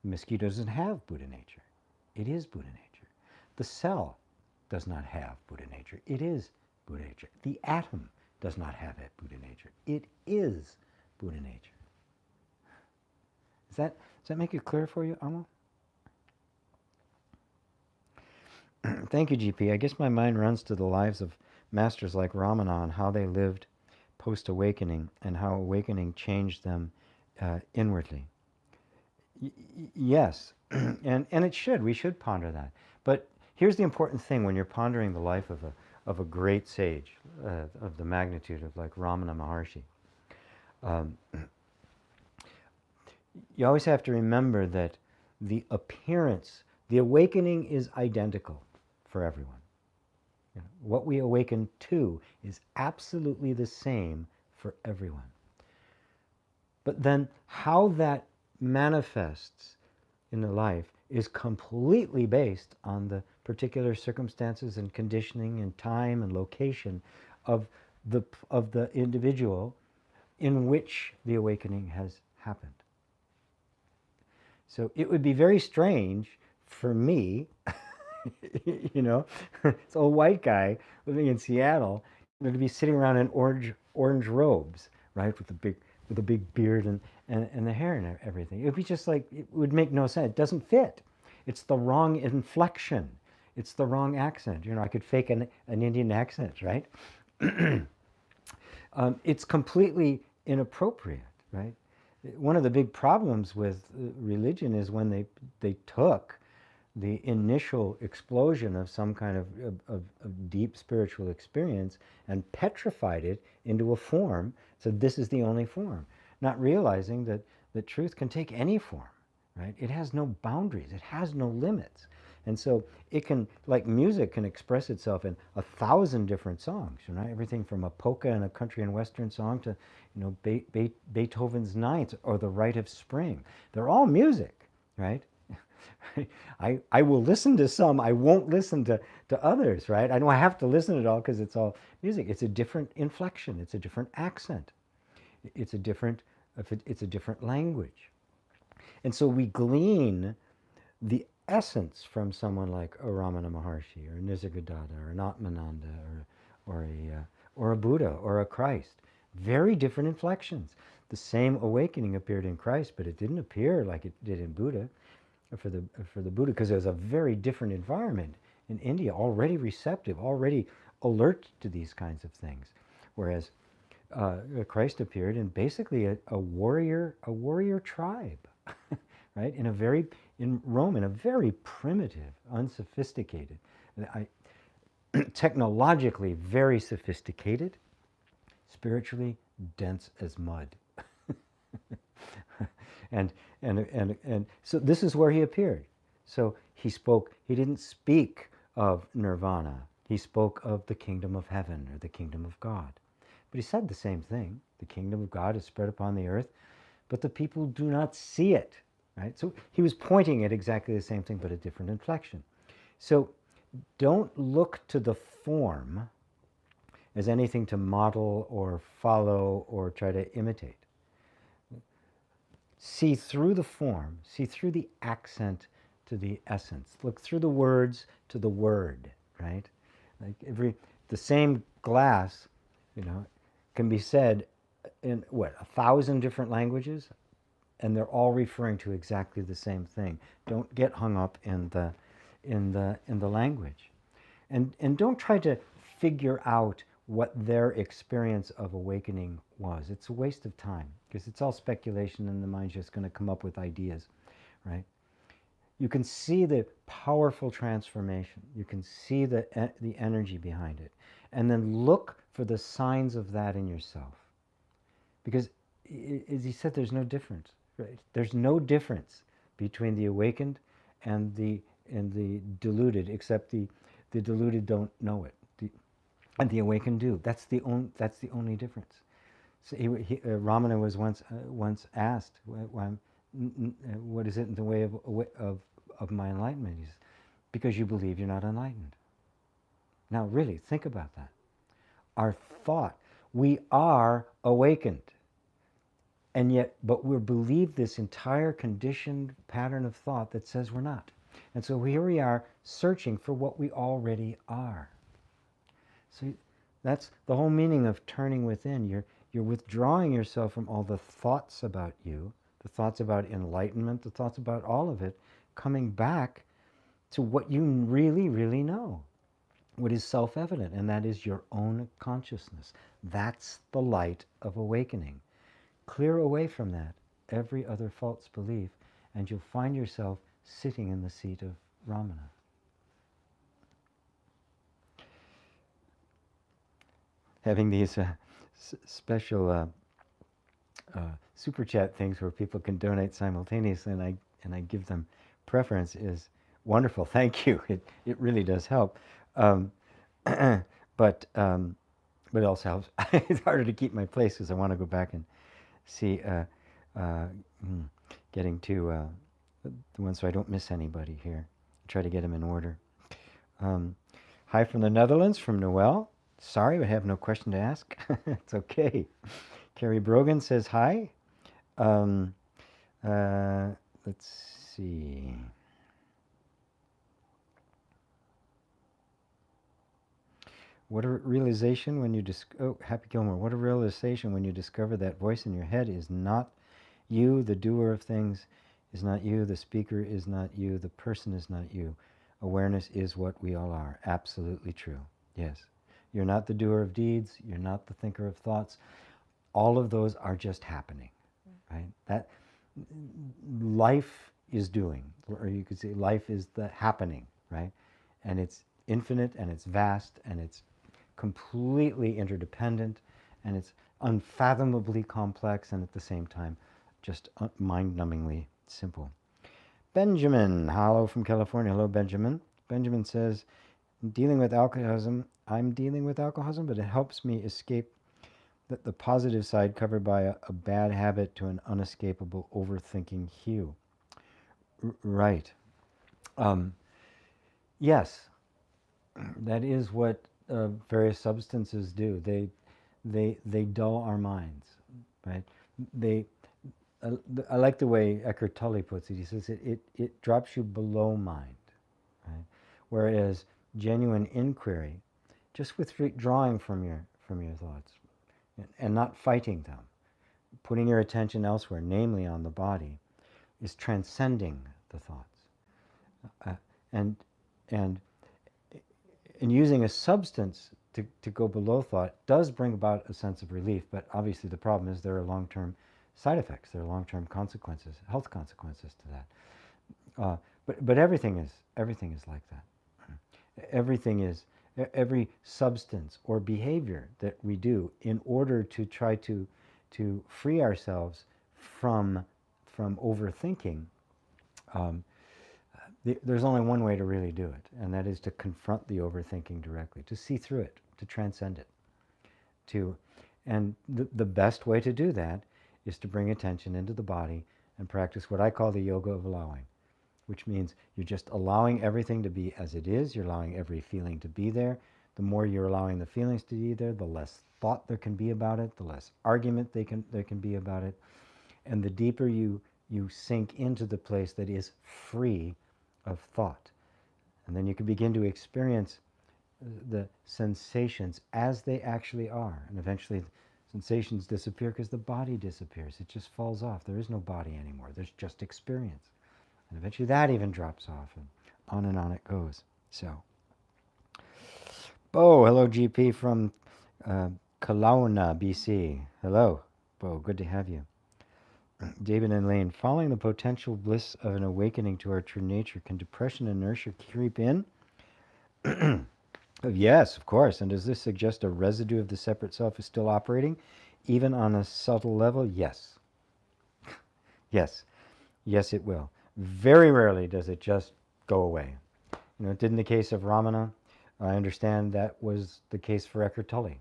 The mosquito doesn't have Buddha nature. It is Buddha nature. The cell does not have Buddha nature. It is Buddha nature. The atom does not have Buddha nature. It is Buddha nature. Does that make it clear for you, Amma? Thank you, GP. I guess my mind runs to the lives of masters like Ramana and how they lived post-awakening and how awakening changed them inwardly. Yes, and it should. We should ponder that. But here's the important thing when you're pondering the life of a great sage of the magnitude of like Ramana Maharshi. You always have to remember that the appearance, the awakening is identical for everyone. What we awaken to is absolutely the same for everyone. But then how that manifests in the life is completely based on the particular circumstances and conditioning and time and location of the individual in which the awakening has happened. So it would be very strange for me, this old white guy living in Seattle, to be sitting around in orange robes, right, with a big beard and the hair and everything. It would be just like, it would make no sense. It doesn't fit. It's the wrong inflection. It's the wrong accent. I could fake an Indian accent, right? It's completely inappropriate, right? One of the big problems with religion is when they took the initial explosion of some kind of deep spiritual experience and petrified it into a form, so this is the only form, not realizing that truth can take any form, right? It has no boundaries, it has no limits. And so it can, like music, can express itself in 1,000 different songs, everything from a polka and a country and western song to, Beethoven's Ninth or the Rite of Spring. They're all music, right? I will listen to some, I won't listen to others, right? I know I have to listen to it all because it's all music. It's a different inflection, it's a different accent, it's a different language. And so we glean the essence from someone like a Ramana Maharshi or Nisargadatta or an Atmananda or a Buddha or a Christ. Very different inflections. The same awakening appeared in Christ, but it didn't appear like it did in Buddha, for the Buddha, because it was a very different environment in India, already receptive, already alert to these kinds of things. Whereas Christ appeared in basically a warrior tribe, right? In Rome, in a very primitive, unsophisticated, technologically very sophisticated, spiritually dense as mud. and so this is where he appeared. So he didn't speak of nirvana. He spoke of the kingdom of heaven or the kingdom of God. But he said the same thing. The kingdom of God is spread upon the earth, but the people do not see it, right? So he was pointing at exactly the same thing, but a different inflection. So don't look to the form as anything to model or follow or try to imitate. See through the form, see through the accent to the essence. Look through the words to the word, right? Like the same glass, can be said in 1,000 different languages, and they're all referring to exactly the same thing. Don't get hung up in the language, and don't try to figure out what their experience of awakening was. It's a waste of time because it's all speculation and the mind's just going to come up with ideas, right? You can see the powerful transformation. You can see the energy behind it. And then look for the signs of that in yourself. Because, as he said, there's no difference, right? There's no difference between the awakened and the deluded, except the deluded don't know it. And the awakened do. That's the only difference. So Ramana was once asked, "What is it in the way of my enlightenment?" He says, "Because you believe you're not enlightened." Now, really, think about that. Our thought, we are awakened, but we believe this entire conditioned pattern of thought that says we're not. And so here we are searching for what we already are. So that's the whole meaning of turning within. You're withdrawing yourself from all the thoughts about you, the thoughts about enlightenment, the thoughts about all of it, coming back to what you really, really know, what is self-evident, and that is your own consciousness. That's the light of awakening. Clear away from that every other false belief, and you'll find yourself sitting in the seat of Ramana. Having these special super chat things where people can donate simultaneously, and I give them preference is wonderful. Thank you. It really does help. but what else helps? It's harder to keep my place because I want to go back and see, uh, hmm, getting to the one so I don't miss anybody here. Try to get them in order. Um, Hi from the Netherlands, from Noel. Sorry, I have no question to ask. It's okay. Carrie Brogan says hi. Um, uh, let's see. What a realization when you oh, Happy Gilmore. What a realization when you discover that voice in your head is not you, the doer of things is not you, the speaker is not you, the person is not you. Awareness is what we all are. Absolutely true. Yes. You're not the doer of deeds, you're not the thinker of thoughts. All of those are just happening, right? That life is doing, or you could say life is the happening, right? And it's infinite and it's vast and it's completely interdependent and it's unfathomably complex and at the same time just mind-numbingly simple. Benjamin, hello from California. Hello, Benjamin. Benjamin says, dealing with alcoholism, I'm dealing with alcoholism, but it helps me escape the positive side covered by a bad habit to an unescapable overthinking hue. Right. Um, yes, that is what various substances do. They dull our minds, right? They I like the way Eckhart Tolle puts it. He says it drops you below mind, right? Whereas genuine inquiry, just withdrawing from your thoughts and not fighting them, putting your attention elsewhere, namely on the body, is transcending the thoughts, uh, and and and using a substance to go below thought does bring about a sense of relief, but obviously the problem is there are long-term side effects, there are long-term consequences, health consequences to that. But everything is like that. Everything is every substance or behavior that we do in order to try to free ourselves from overthinking. Um, there's only one way to really do it, and that is to confront the overthinking directly, to see through it, to transcend it. And the best way to do that is to bring attention into the body and practice what I call the yoga of allowing, which means you're just allowing everything to be as it is. You're allowing every feeling to be there. The more you're allowing the feelings to be there, the less thought there can be about it, the less argument there can be about it, and the deeper you sink into the place that is free of thought. And then you can begin to experience the sensations as they actually are. And eventually sensations disappear because the body disappears. It just falls off. There is no body anymore. There's just experience. And eventually that even drops off, and on it goes. So, Bo, hello GP from Kelowna, BC. Hello, Bo, good to have you. David and Lane, following the potential bliss of an awakening to our true nature, can depression and inertia creep in? Yes, of course. And does this suggest a residue of the separate self is still operating, even on a subtle level? Yes. Yes. Yes, it will. Very rarely does it just go away. It did in the case of Ramana. I understand that was the case for Eckhart Tolle.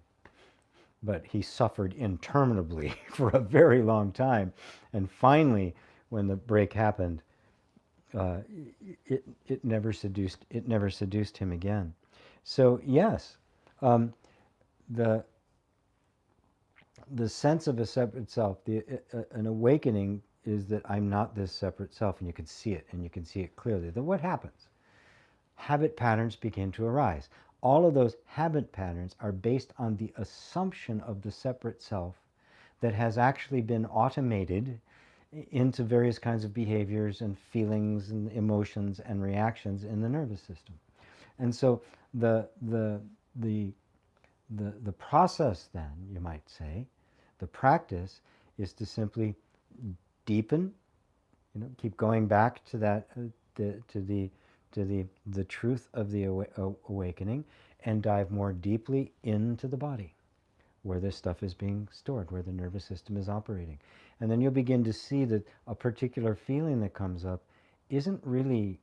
But he suffered interminably for a very long time. And finally, when the break happened, it never seduced him again. So yes, um, the sense of a separate self, an awakening is that I'm not this separate self, and you can see it, and you can see it clearly. Then what happens? Habit patterns begin to arise. All of those habit patterns are based on the assumption of the separate self that has actually been automated into various kinds of behaviors and feelings and emotions and reactions in the nervous system. And so the process then, you might say, the practice is to simply deepen, keep going back to that, to the truth of the awakening, and dive more deeply into the body, where this stuff is being stored, where the nervous system is operating. And then you'll begin to see that a particular feeling that comes up isn't really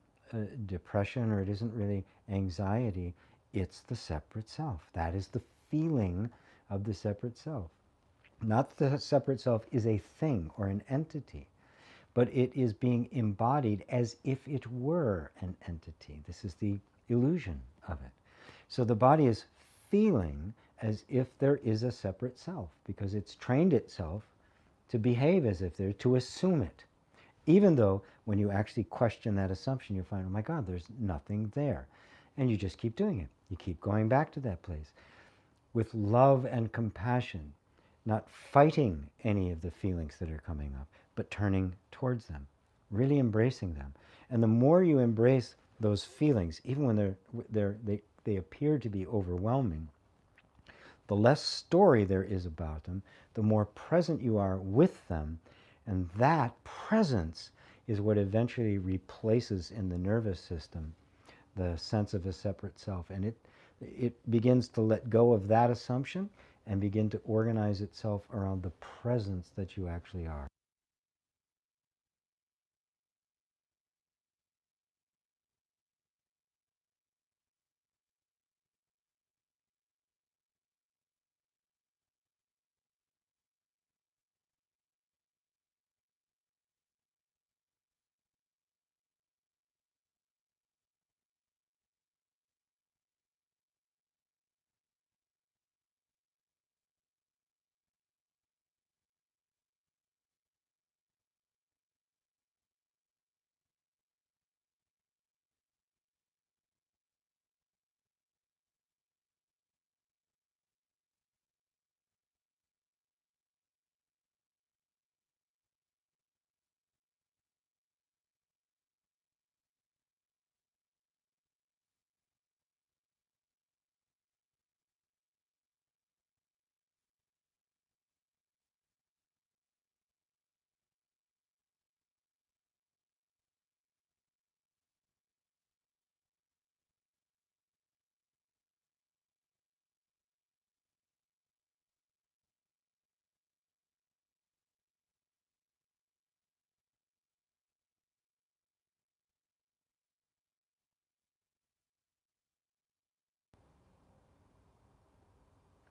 depression, or it isn't really anxiety. It's the separate self. That is the feeling of the separate self. Not that the separate self is a thing or an entity, but it is being embodied as if it were an entity. This is the illusion of it. So the body is feeling as if there is a separate self because it's trained itself to behave as if there, to assume it. Even though when you actually question that assumption, you find, oh my God, there's nothing there. And you just keep doing it. You keep going back to that place with love and compassion, not fighting any of the feelings that are coming up, but turning towards them, really embracing them. And the more you embrace those feelings, even when they appear to be overwhelming, the less story there is about them, the more present you are with them, and that presence is what eventually replaces in the nervous system the sense of a separate self. And it begins to let go of that assumption and begin to organize itself around the presence that you actually are.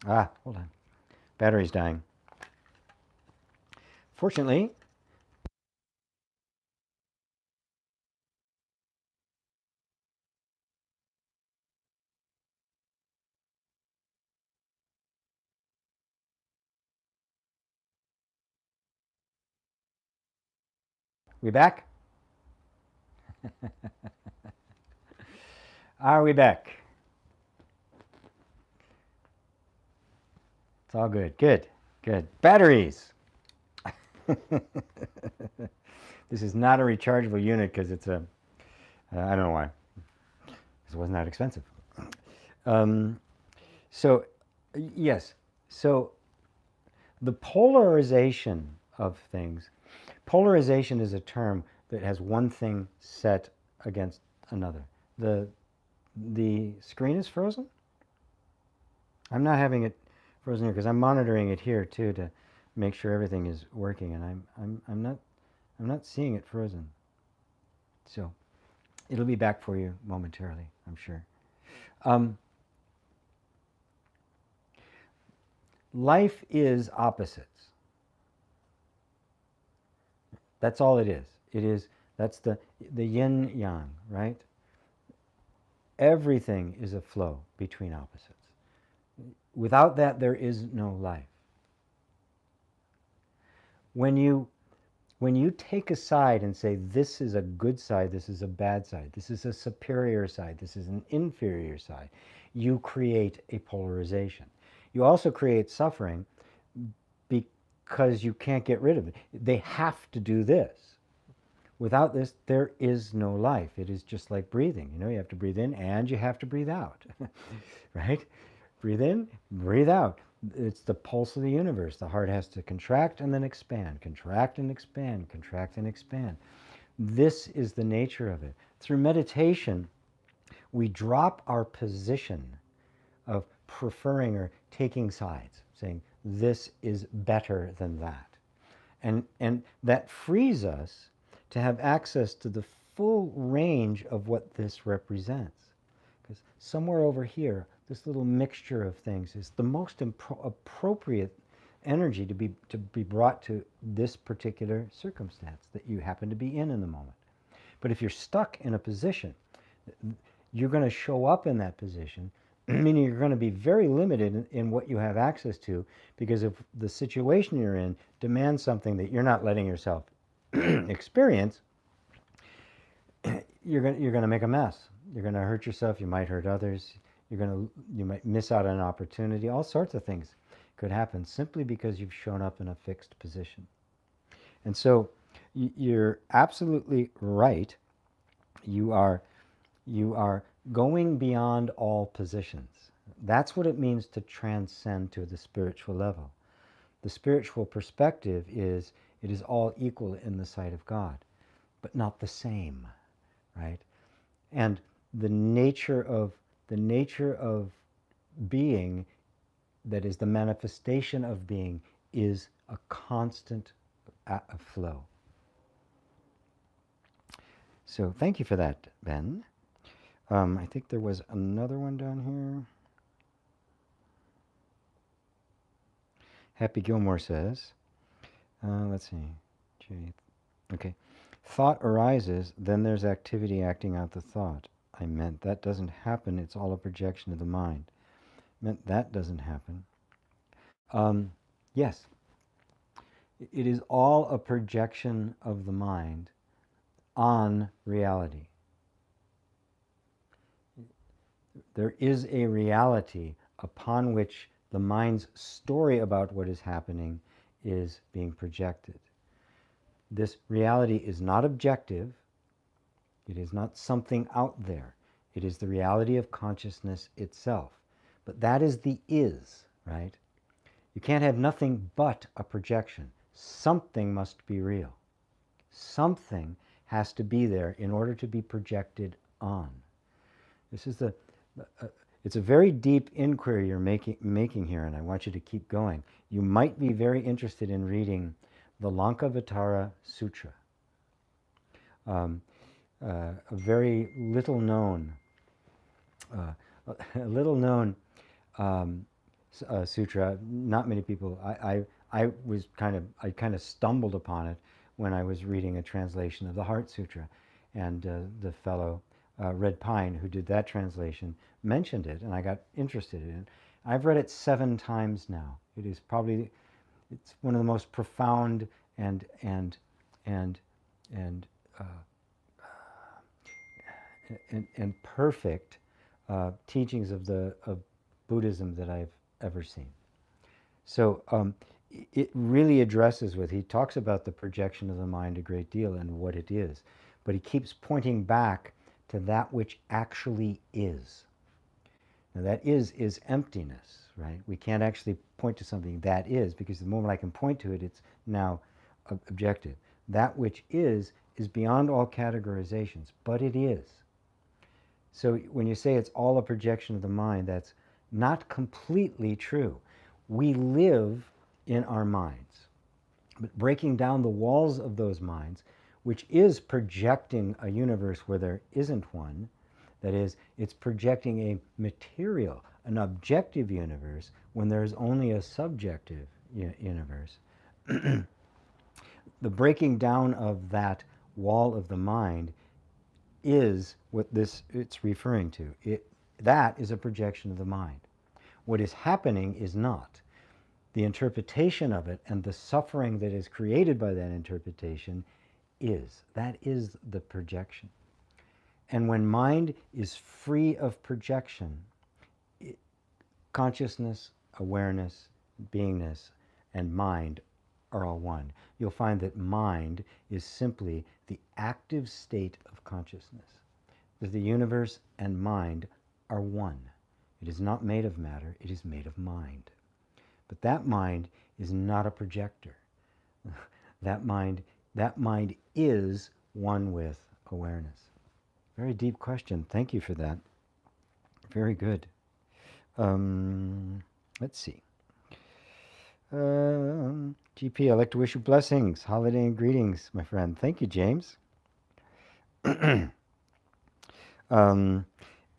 Ah, hold on. Battery's dying. Fortunately, we back? Are we back? It's all good. Good. Good. Batteries. This is not a rechargeable unit because it's a, I don't know why. Because it wasn't that expensive. So, yes. So, the polarization of things, polarization is a term that has one thing set against another. The screen is frozen? I'm not having it frozen here because I'm monitoring it here too to make sure everything is working, and I'm not seeing it frozen. So it'll be back for you momentarily, I'm sure. Life is opposites. That's all it is. That's the yin yang, right? Everything is a flow between opposites. Without that, there is no life. When you take a side and say, this is a good side, this is a bad side, this is a superior side, this is an inferior side, you create a polarization. You also create suffering because you can't get rid of it. They have to do this. Without this, there is no life. It is just like breathing. You have to breathe in and you have to breathe out, right? Breathe in, breathe out. It's the pulse of the universe. The heart has to contract and then expand, contract and expand, contract and expand. This is the nature of it. Through meditation, we drop our position of preferring or taking sides, saying this is better than that. And that frees us to have access to the full range of what this represents. Because somewhere over here, this little mixture of things is the most appropriate energy to be brought to this particular circumstance that you happen to be in the moment. But if you're stuck in a position, you're going to show up in that position, meaning you're going to be very limited in what you have access to, because if the situation you're in demands something that you're not letting yourself experience, you're going to make a mess. You're going to hurt yourself. You might hurt others. You might miss out on an opportunity. All sorts of things could happen simply because you've shown up in a fixed position. And so you're absolutely right. You are going beyond all positions. That's what it means to transcend to the spiritual level. The spiritual perspective is it is all equal in the sight of God, but not the same, right? And the nature of being, that is the manifestation of being, is a constant flow. So thank you for that, Ben. I think there was another one down here. Happy Gilmore says, let's see, okay. Thought arises, then there's activity acting out the thought. I meant that doesn't happen, it's all a projection of the mind. Meant that doesn't happen. Yes, it is all a projection of the mind on reality. There is a reality upon which the mind's story about what is happening is being projected. This reality is not objective. It is not something out there. It is the reality of consciousness itself. But that is the is, right? You can't have nothing but a projection. Something must be real. Something has to be there in order to be projected on. This is it's a very deep inquiry you're making here, and I want you to keep going. You might be very interested in reading the Lankavatara Sutra, a very little known sutra. Not many people. I kind of stumbled upon it when I was reading a translation of the Heart Sutra, and the fellow Red Pine, who did that translation, mentioned it, and I got interested in it. I've read it 7 times now. It's one of the most profound and perfect teachings of Buddhism that I've ever seen. So it really addresses he talks about the projection of the mind a great deal and what it is, but he keeps pointing back to that which actually is. Now that is emptiness, right? We can't actually point to something that is, because the moment I can point to it, it's now objective. That which is beyond all categorizations, but it is. So when you say it's all a projection of the mind, that's not completely true. We live in our minds, but breaking down the walls of those minds, which is projecting a universe where there isn't one, that is, it's projecting a material, an objective universe when there's only a subjective universe. The breaking down of that wall of the mind is what it's referring to. That is a projection of the mind. What is happening is not. The interpretation of it and the suffering that is created by that interpretation is. That is the projection. And when mind is free of projection, consciousness, awareness, beingness, and mind are all one. You'll find that mind is simply the active state of consciousness. That the universe and mind are one. It is not made of matter, it is made of mind. But that mind is not a projector. That mind is one with awareness. Very deep question. Thank you for that. Very good. Let's see. GP, I'd like to wish you blessings, holiday and greetings, my friend. Thank you, James.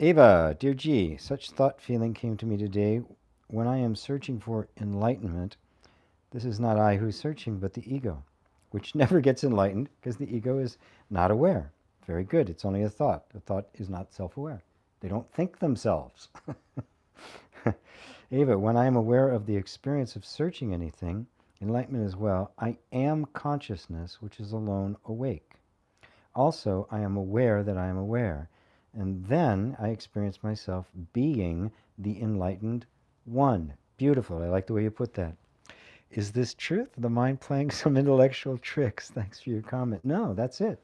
Ava, dear G, such thought feeling came to me today. When I am searching for enlightenment, this is not I who's searching, but the ego, which never gets enlightened because the ego is not aware. Very good. It's only a thought. A thought is not self-aware. They don't think themselves. Ava, when I am aware of the experience of searching anything, enlightenment as well, I am consciousness, which is alone awake. Also, I am aware that I am aware. And then I experience myself being the enlightened one. Beautiful. I like the way you put that. Is this truth? The mind playing some intellectual tricks? Thanks for your comment. No, that's it.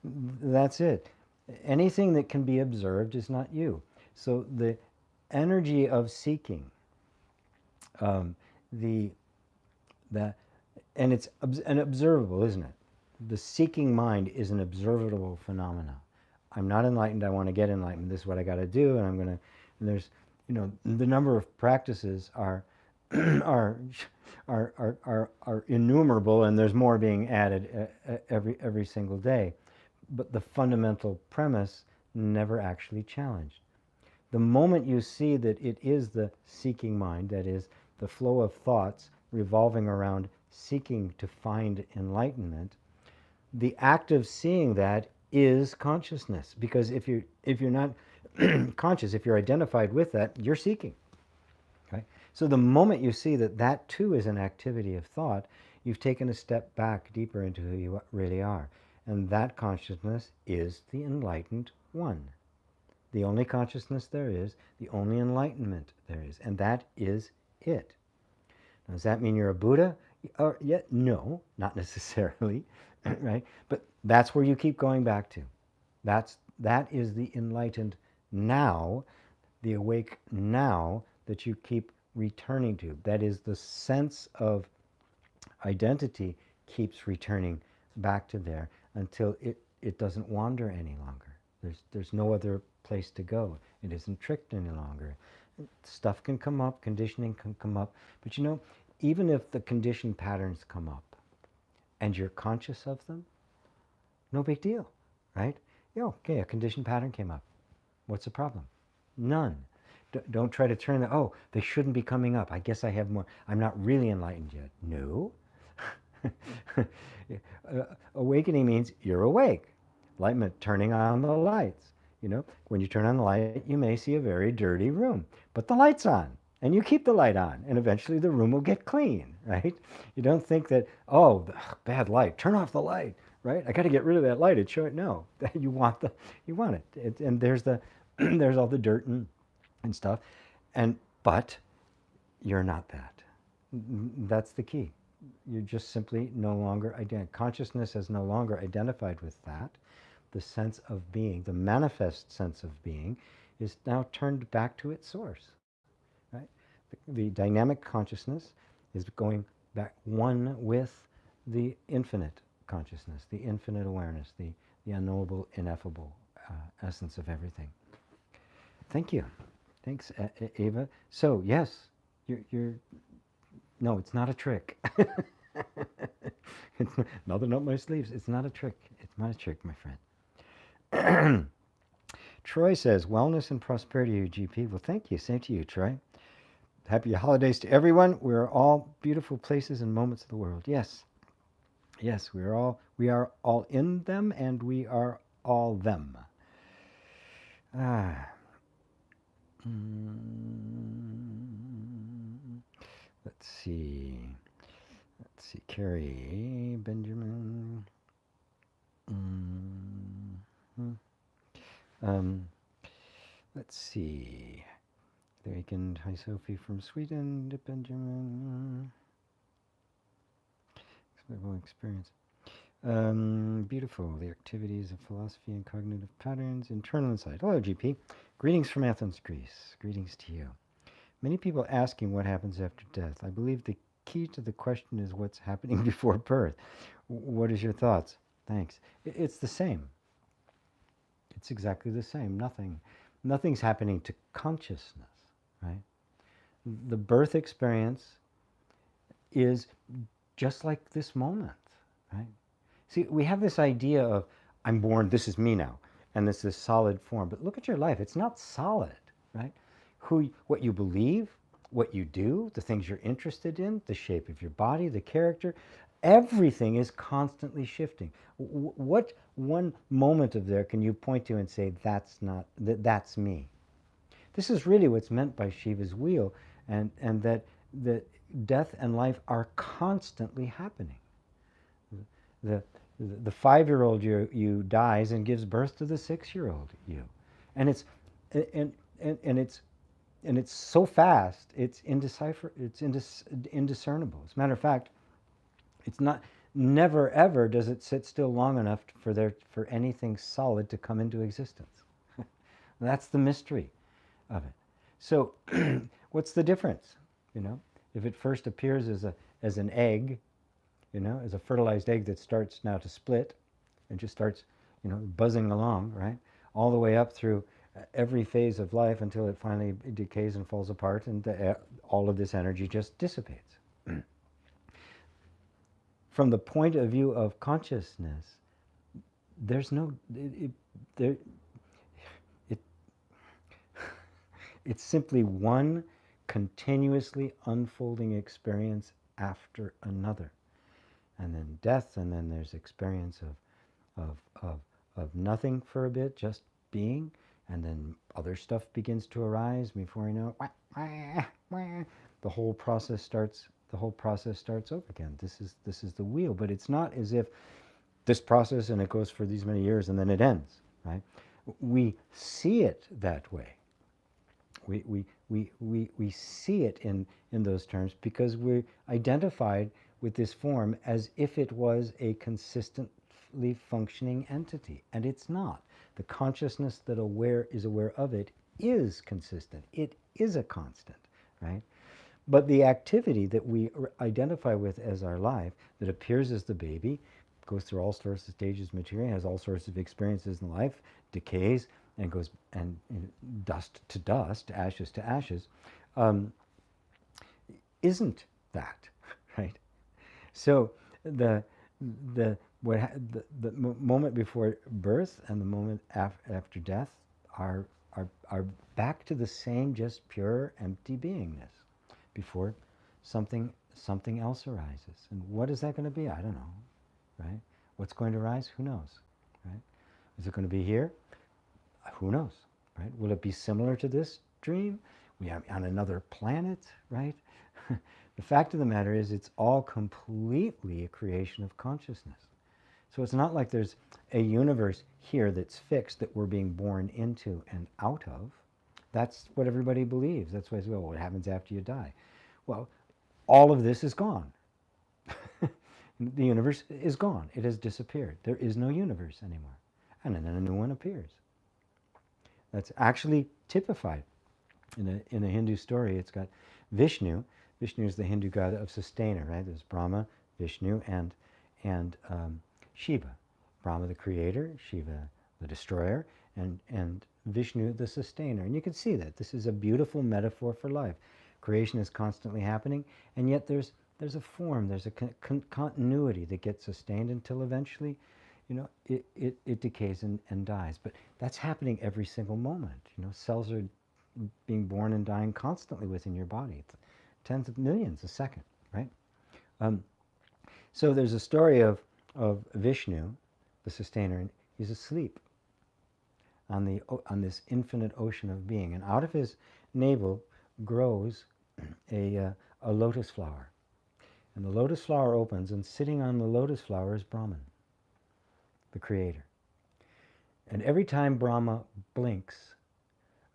That's it. Anything that can be observed is not you. So the energy of seeking, the that, and it's an observable, isn't it? The seeking mind is an observable phenomena. I'm not enlightened. I want to get enlightened. This is what I got to do, and I'm going to. And there's, the number of practices are are are innumerable, and there's more being added every single day. But the fundamental premise never actually challenged. The moment you see that it is the seeking mind, that is the flow of thoughts revolving around seeking to find enlightenment, the act of seeing that is consciousness. Because if you're not conscious, if you're identified with that, you're seeking. Okay? So the moment you see that that too is an activity of thought, you've taken a step back deeper into who you really are. And that consciousness is the enlightened one. The only consciousness there is, the only enlightenment there is, and that is it. Now, does that mean you're a Buddha? No, not necessarily, right? But that's where you keep going back to. That is the enlightened now, the awake now that you keep returning to. That is the sense of identity keeps returning back to there until it doesn't wander any longer. There's no other place to go. It isn't tricked any longer. Stuff can come up, conditioning can come up, but even if the conditioned patterns come up and you're conscious of them, no big deal, right? Okay, a conditioned pattern came up. What's the problem? None. Don't try to turn they shouldn't be coming up. I guess I have more. I'm not really enlightened yet. No. Awakening means you're awake. Enlightenment, turning on the lights. When you turn on the light, you may see a very dirty room, but the light's on, and you keep the light on, and eventually the room will get clean, right? You don't think that, bad light, turn off the light, right? I got to get rid of that light. It's short. No, you want it. And there's there's all the dirt and stuff, but you're not that. That's the key. You're just simply no longer consciousness has no longer identified with that. The sense of being, the manifest sense of being, is now turned back to its source. Right? The dynamic consciousness is going back one with the infinite consciousness, the infinite awareness, the unknowable, ineffable essence of everything. Thank you. Thanks, Ava. So yes, you're no, it's not a trick. It's nothing up my sleeves. It's not a trick. It's not a trick, my friend. Troy says, wellness and prosperity, GP. Well, thank you. Same to you, Troy. Happy holidays to everyone. We're all beautiful places and moments of the world. Yes. Yes, we are all in them, and we are all them. Let's see. Carrie, Benjamin. Let's see. The weekend. Hi, Sophie from Sweden. Benjamin. Experience. Beautiful. The activities of philosophy and cognitive patterns, internal insight. Hello, GP. Greetings from Athens, Greece. Greetings to you. Many people asking what happens after death. I believe the key to the question is what's happening before birth. What is your thoughts? Thanks. It's the same. It's exactly the same. Nothing's happening to consciousness, right? The birth experience is just like this moment, right? See, we have this idea of, I'm born, this is me now. and this is solid form. But look at your life. It's not solid, right? What you believe, what you do, the things you're interested in, the shape of your body, the character, everything is constantly shifting. What one moment of there can you point to and say, that's me? This is really what's meant by Shiva's wheel, and that death and life are constantly happening. The, the 5-year-old you dies and gives birth to the 6-year-old you. And it's and, and it's so fast, it's indiscernible. As a matter of fact, it's not, never ever does it sit still long enough for anything solid to come into existence. That's the mystery of it. So what's the difference? If it first appears as an egg, as a fertilized egg that starts now to split and just starts, buzzing along, right? All the way up through every phase of life until it finally decays and falls apart, and all of this energy just dissipates. From the point of view of consciousness, there's no, it's simply one continuously unfolding experience after another. And then death, and then there's experience of nothing for a bit, just being, and then other stuff begins to arise. Before you know it, the whole process starts over again. This is the wheel, but it's not as if this process and it goes for these many years and then it ends, right? We see it that way. We see it in those terms because we're identified with this form as if it was a consistently functioning entity, and it's not. The consciousness that is aware of it is consistent. It is a constant, right? But the activity that we identify with as our life, that appears as the baby, goes through all sorts of stages of maturity, has all sorts of experiences in life, decays, and goes and dust to dust, ashes to ashes, isn't that, right? So the moment before birth and the moment after death are back to the same, just pure empty beingness before something else arises. And what is that going to be? I don't know, right? What's going to arise? Who knows, right? Is it going to be here? Who knows, right? Will it be similar to this dream? We are on another planet, right? The fact of the matter is it's all completely a creation of consciousness. So it's not like there's a universe here that's fixed that we're being born into and out of. That's what everybody believes. That's why they say, well, what happens after you die? Well, all of this is gone. The universe is gone. It has disappeared. There is no universe anymore. And then a new one appears. That's actually typified in a Hindu story. It's got Vishnu. Vishnu is the Hindu god of sustainer, right? There's Brahma, Vishnu, and Shiva. Brahma, the creator, Shiva, the destroyer, and Vishnu, the sustainer. And you can see that this is a beautiful metaphor for life. Creation is constantly happening, and yet there's a form, there's a continuity that gets sustained until eventually, it decays and dies. But that's happening every single moment. Cells are being born and dying constantly within your body. It's tens of millions a second, right? So there's a story of Vishnu, the sustainer, and he's asleep on this infinite ocean of being, and out of his navel grows a lotus flower. And the lotus flower opens, and sitting on the lotus flower is Brahman, the creator. And every time Brahma blinks,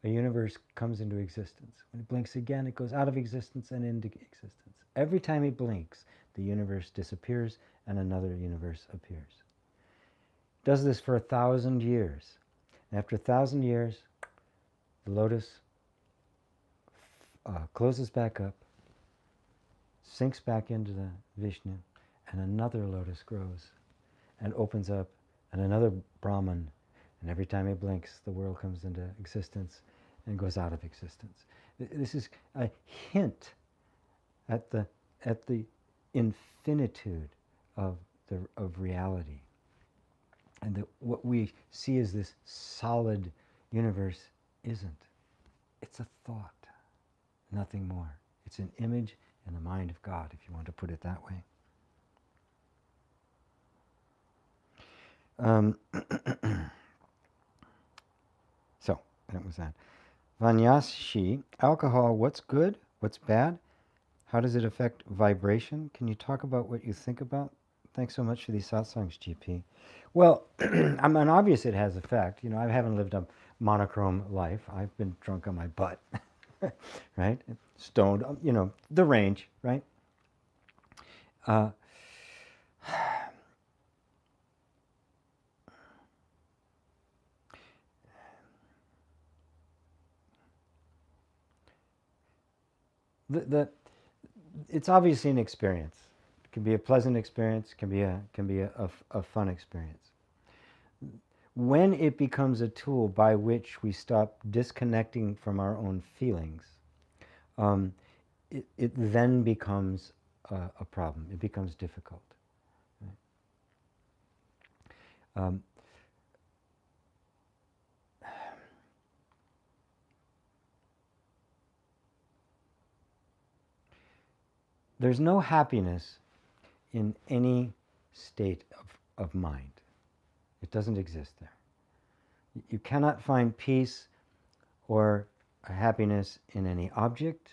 a universe comes into existence. When it blinks again, it goes out of existence and into existence. Every time he blinks, the universe disappears and another universe appears. Does this for 1,000 years. And after 1,000 years, the lotus closes back up, sinks back into the Vishnu, and another lotus grows and opens up, and another Brahman, and every time he blinks, the world comes into existence and goes out of existence. This is a hint at the infinitude of reality. And that what we see as this solid universe isn't. It's a thought, nothing more. It's an image in the mind of God, if you want to put it that way. So, that was that. Vanyashi, alcohol, what's good? What's bad? How does it affect vibration? Can you talk about what you think about? Thanks so much for these satsangs, GP. Well, I mean, obvious it has effect. You know, I haven't lived a monochrome life. I've been drunk on my butt, right? Stoned, you know, the range, right? Uh, the it's obviously an experience. It can be a pleasant experience. Can be a fun experience. When it becomes a tool by which we stop disconnecting from our own feelings, um, it then becomes a problem. It becomes difficult. Right? There's no happiness in any state of mind. It doesn't exist there. You cannot find peace or a happiness in any object,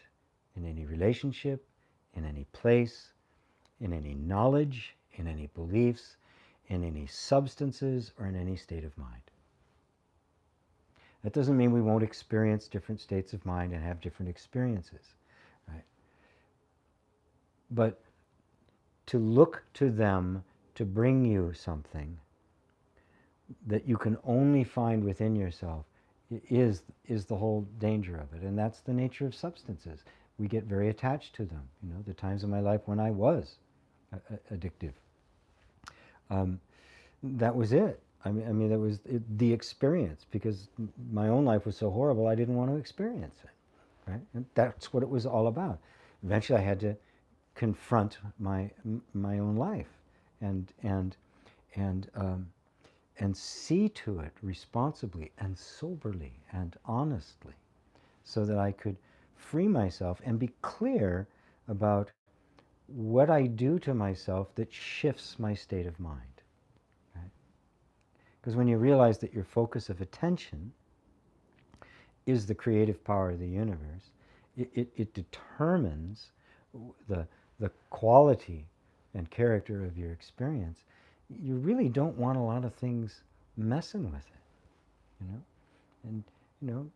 in any relationship, in any place, in any knowledge, in any beliefs, in any substances, or in any state of mind. That doesn't mean we won't experience different states of mind and have different experiences, right? But to look to them to bring you something that you can only find within yourself is the whole danger of it. And that's the nature of substances. We get very attached to them. You know, the times in my life when I was addictive. That was it. I mean, that was the experience, because my own life was so horrible, I didn't want to experience it, right? And that's what it was all about. Eventually, I had to confront my own life, and see to it responsibly and soberly and honestly, so that I could free myself and be clear about what I do to myself that shifts my state of mind. Right? Because when you realize that your focus of attention is the creative power of the universe, it determines the quality and character of your experience. You really don't want a lot of things messing with it, you know? And, you know,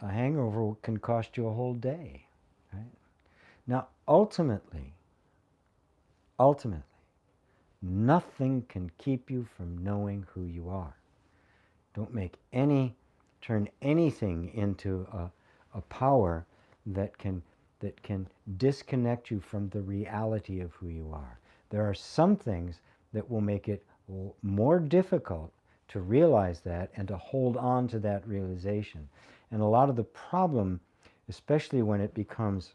a hangover can cost you a whole day, right? Now, ultimately, nothing can keep you from knowing who you are. Don't turn anything into a power that can disconnect you from the reality of who you are. There are some things that will make it more difficult to realize that and to hold on to that realization. And a lot of the problem, especially when it becomes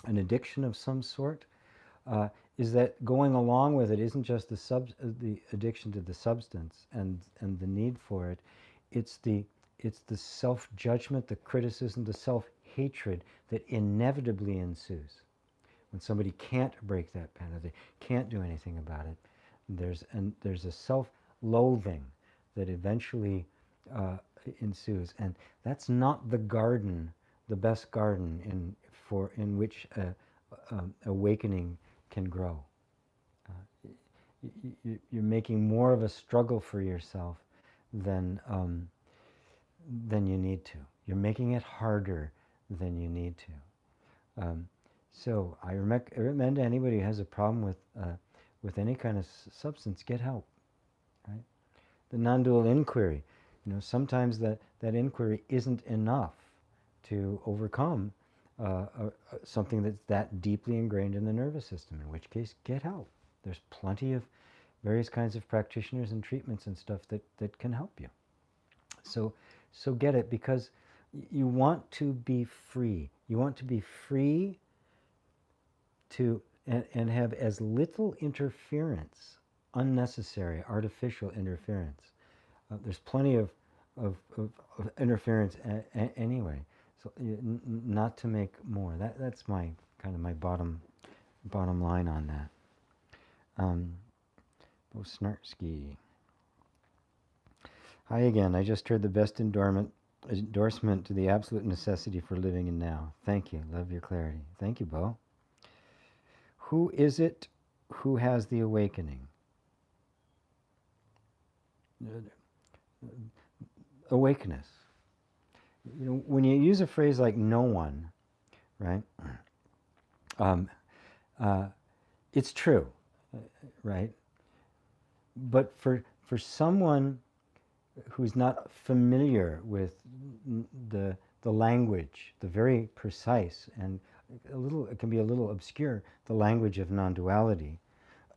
an addiction of some sort, is that going along with it isn't just the addiction to the substance and the need for it. It's the self-judgment, the criticism, the self-hatred that inevitably ensues when somebody can't break that pattern. They can't do anything about it. There's a self-loathing that eventually ensues, and that's not the garden, the best garden in which awakening can grow. You're making more of a struggle for yourself than you need to. You're making it harder than you need to. So I recommend to anybody who has a problem with any kind of substance, get help. Right? The non-dual inquiry. You know, sometimes that inquiry isn't enough to overcome something that's that deeply ingrained in the nervous system, in which case, get help. There's plenty of various kinds of practitioners and treatments and stuff that can help you. So get it, because you want to be free. You want to be free to and have as little interference unnecessary, artificial interference. There's plenty of interference anyway. So not to make more. That's my kind of my bottom line on that. Snartsky. Hi again. I just heard the best endorsement to the absolute necessity for living in now. Thank you. Love your clarity. Thank you, Bo. Who is it who has the awakening? Awakeness. You know, when you use a phrase like no one, right? It's true, right? But for someone who's not familiar with the language, the very precise and it can be a little obscure, the language of non-duality,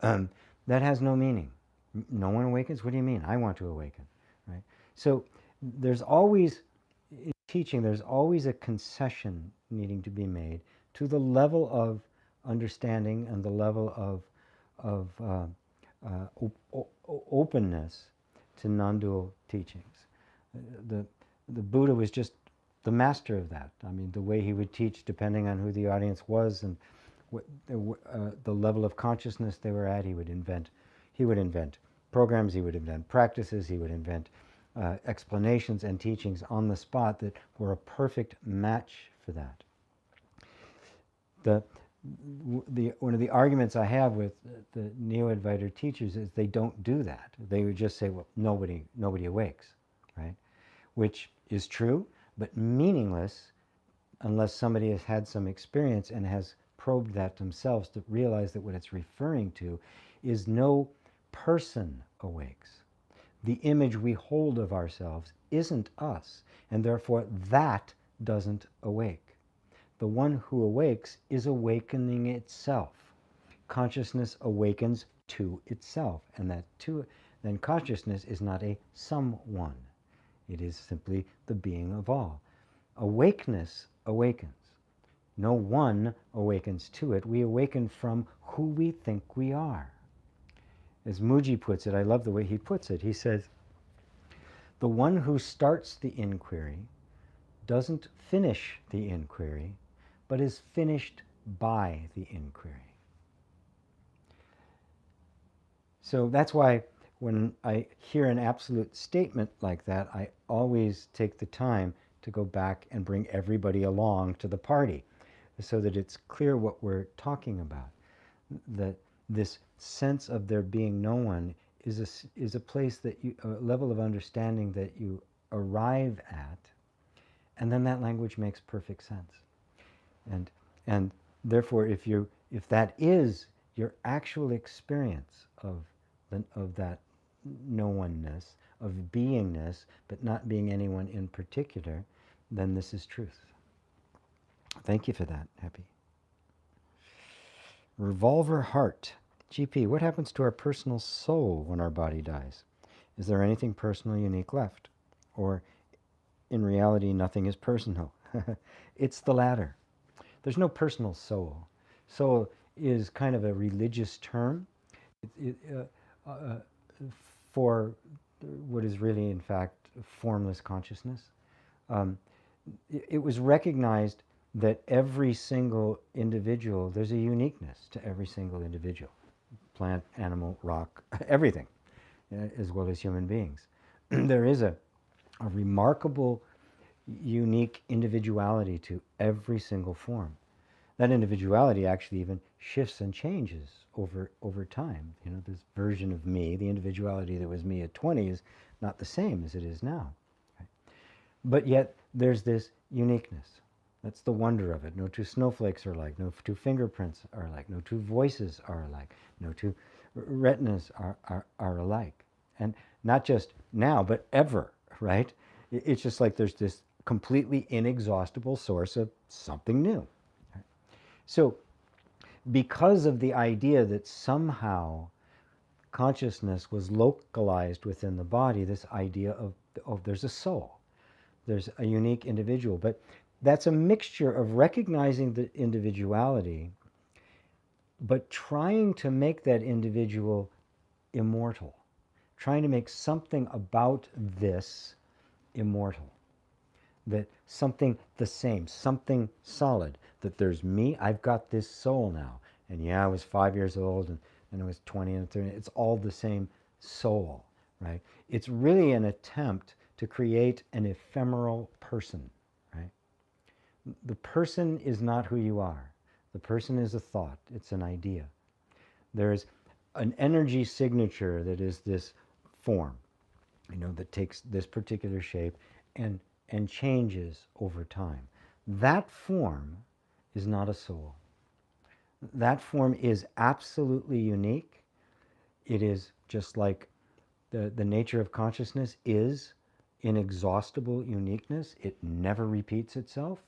that has no meaning. No one awakens? What do you mean? I want to awaken, right? So there's always, in teaching, there's always a concession needing to be made to the level of understanding and the level of openness to non-dual teachings. The Buddha was just the master of that. I mean, the way he would teach, depending on who the audience was and what, the level of consciousness they were at, he would invent programs, he would invent practices, he would invent explanations and teachings on the spot that were a perfect match for that. One of the arguments I have with the Neo-Advaita teachers is they don't do that. They would just say, well, nobody awakes, right? Which is true, but meaningless unless somebody has had some experience and has probed that themselves to realize that what it's referring to is no person awakes. The image we hold of ourselves isn't us, and therefore that doesn't awake. The one who awakes is awakening itself. Consciousness awakens to itself, and then consciousness is not a someone. It is simply the being of all. Awakeness awakens. No one awakens to it. We awaken from who we think we are. As Muji puts it, I love the way he puts it. He says, the one who starts the inquiry doesn't finish the inquiry, but is finished by the inquiry. So that's why when I hear an absolute statement like that, I always take the time to go back and bring everybody along to the party so that it's clear what we're talking about. That this sense of there being no one is a place that a level of understanding that you arrive at, and then that language makes perfect sense. And therefore, if that is your actual experience of that no oneness, of beingness, but not being anyone in particular, then this is truth. Thank you for that, Happy. Revolver Heart. GP, what happens to our personal soul when our body dies? Is there anything personal, unique left? Or, in reality, nothing is personal? It's the latter. There's no personal soul. Soul is kind of a religious term for what is really, in fact, formless consciousness. It was recognized that every single individual, there's a uniqueness to every single individual. Plant, animal, rock, everything, as well as human beings. There is a remarkable, unique individuality to every single form. That individuality actually even shifts and changes over time. You know, this version of me, the individuality that was me at 20 is not the same as it is now. Right? But yet there's this uniqueness. That's the wonder of it. No two snowflakes are alike. No two fingerprints are alike. No two voices are alike. No two retinas are alike. And not just now, but ever, right? It's just like there's this completely inexhaustible source of something new. Right? So because of the idea that somehow consciousness was localized within the body, this idea of there's a soul, there's a unique individual, but that's a mixture of recognizing the individuality, but trying to make that individual immortal, trying to make something about this immortal, that something the same, something solid, that there's me, I've got this soul now. And yeah, I was 5 years old, and I was 20 and 30. It's all the same soul, right? It's really an attempt to create an ephemeral person, right? The person is not who you are. The person is a thought. It's an idea. There's an energy signature that is this form, that takes this particular shape and changes over time. That form is not a soul. That form is absolutely unique. It is just like the nature of consciousness is inexhaustible uniqueness. It never repeats itself.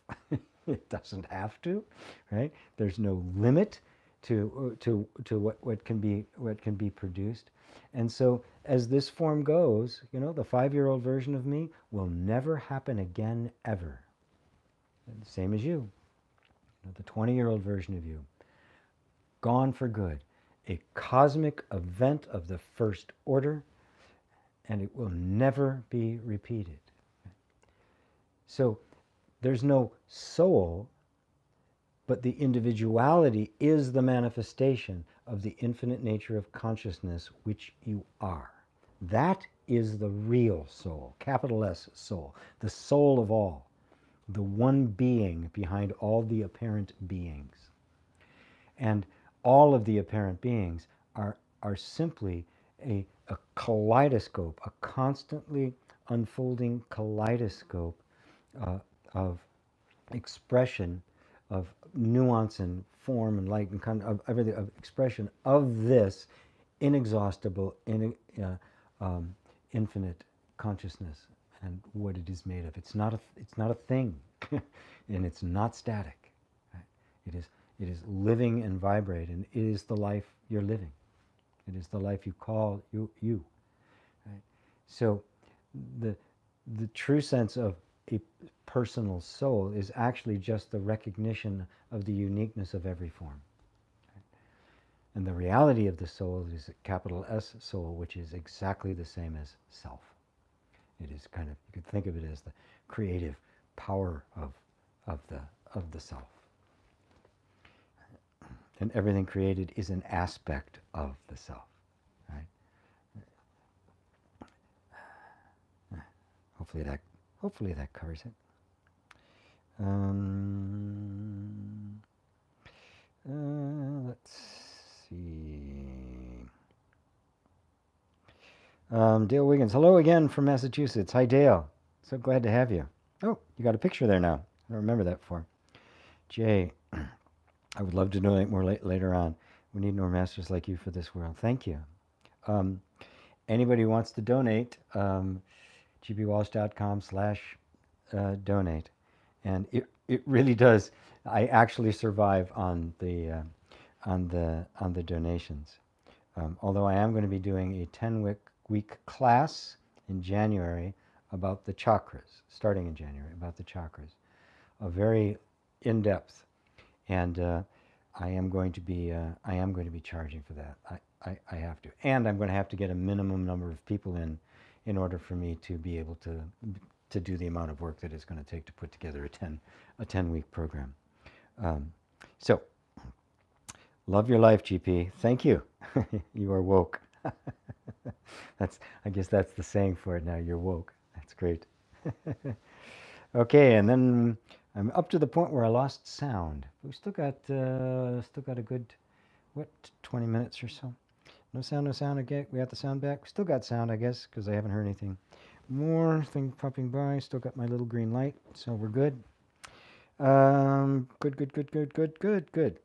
It doesn't have to, right? There's no limit to what can be produced. And so as this form goes, the 5-year-old version of me will never happen again ever. Same as you. The 20-year-old version of you, gone for good. A cosmic event of the first order, and it will never be repeated. So there's no soul, but the individuality is the manifestation of the infinite nature of consciousness which you are. That is the real soul, capital S soul, the soul of all, the one being behind all the apparent beings. And all of the apparent beings are simply a kaleidoscope, a constantly unfolding kaleidoscope of expression, of nuance and form and light and kind of everything, of expression of this inexhaustible, infinite consciousness and what it is made of. It's not a thing, and it's not static. Right? It is living and vibrating. It is the life you're living. It is the life you call you. Right? So the true sense of a personal soul is actually just the recognition of the uniqueness of every form. Right? And the reality of the soul is a capital S soul, which is exactly the same as self. It is kind of, you could think of it as the creative power of the self. And everything created is an aspect of the self, right? Hopefully that covers it. Let's see. Dale Wiggins, hello again from Massachusetts. Hi, Dale. So glad to have you. Oh, you got a picture there now. I don't remember that before. Jay, I would love to donate more later on. We need more masters like you for this world. Thank you. Anybody who wants to donate, gpwalsh.com/donate. And it really does. I actually survive on the donations. Although I am going to be doing a 10-week class in January about the chakras, starting in January, about the chakras. A very in-depth. And I am going to be charging for that. I have to, and I'm going to have to get a minimum number of people in order for me to be able to do the amount of work that it's going to take to put together a 10-week program. So, love your life, GP. Thank you. You are woke. I guess that's the saying for it now. You're woke. That's great. Okay, and then I'm up to the point where I lost sound. We still got a good 20 minutes or so. No sound again. We got the sound back. We still got sound, I guess, because I haven't heard anything more. Thing popping by. Still got my little green light, so we're good. Good.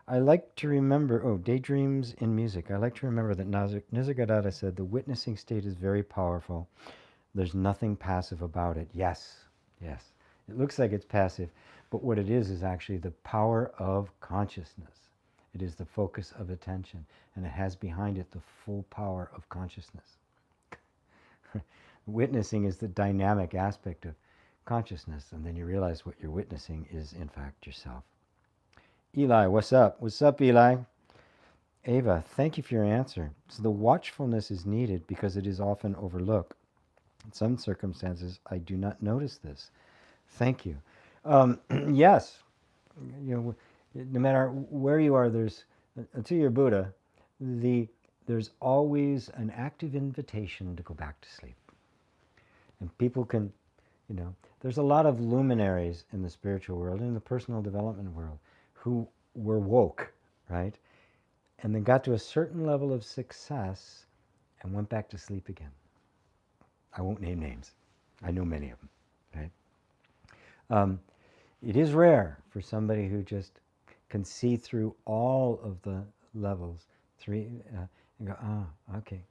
I like to remember, daydreams in music. I like to remember that Nisargadatta said, the witnessing state is very powerful. There's nothing passive about it. Yes. It looks like it's passive, but what it is actually the power of consciousness. It is the focus of attention, and it has behind it the full power of consciousness. Witnessing is the dynamic aspect of consciousness, and then you realize what you're witnessing is, in fact, yourself. Eli, what's up? What's up, Eli? Ava, thank you for your answer. So the watchfulness is needed because it is often overlooked. In some circumstances, I do not notice this. Thank you. Yes, you know, no matter where you are, there's until you're Buddha, there's always an active invitation to go back to sleep. And people can, there's a lot of luminaries in the spiritual world, in the personal development world, who were woke, right? And then got to a certain level of success and went back to sleep again. I won't name names. I know many of them, right? It is rare for somebody who just can see through all of the levels, and go, okay.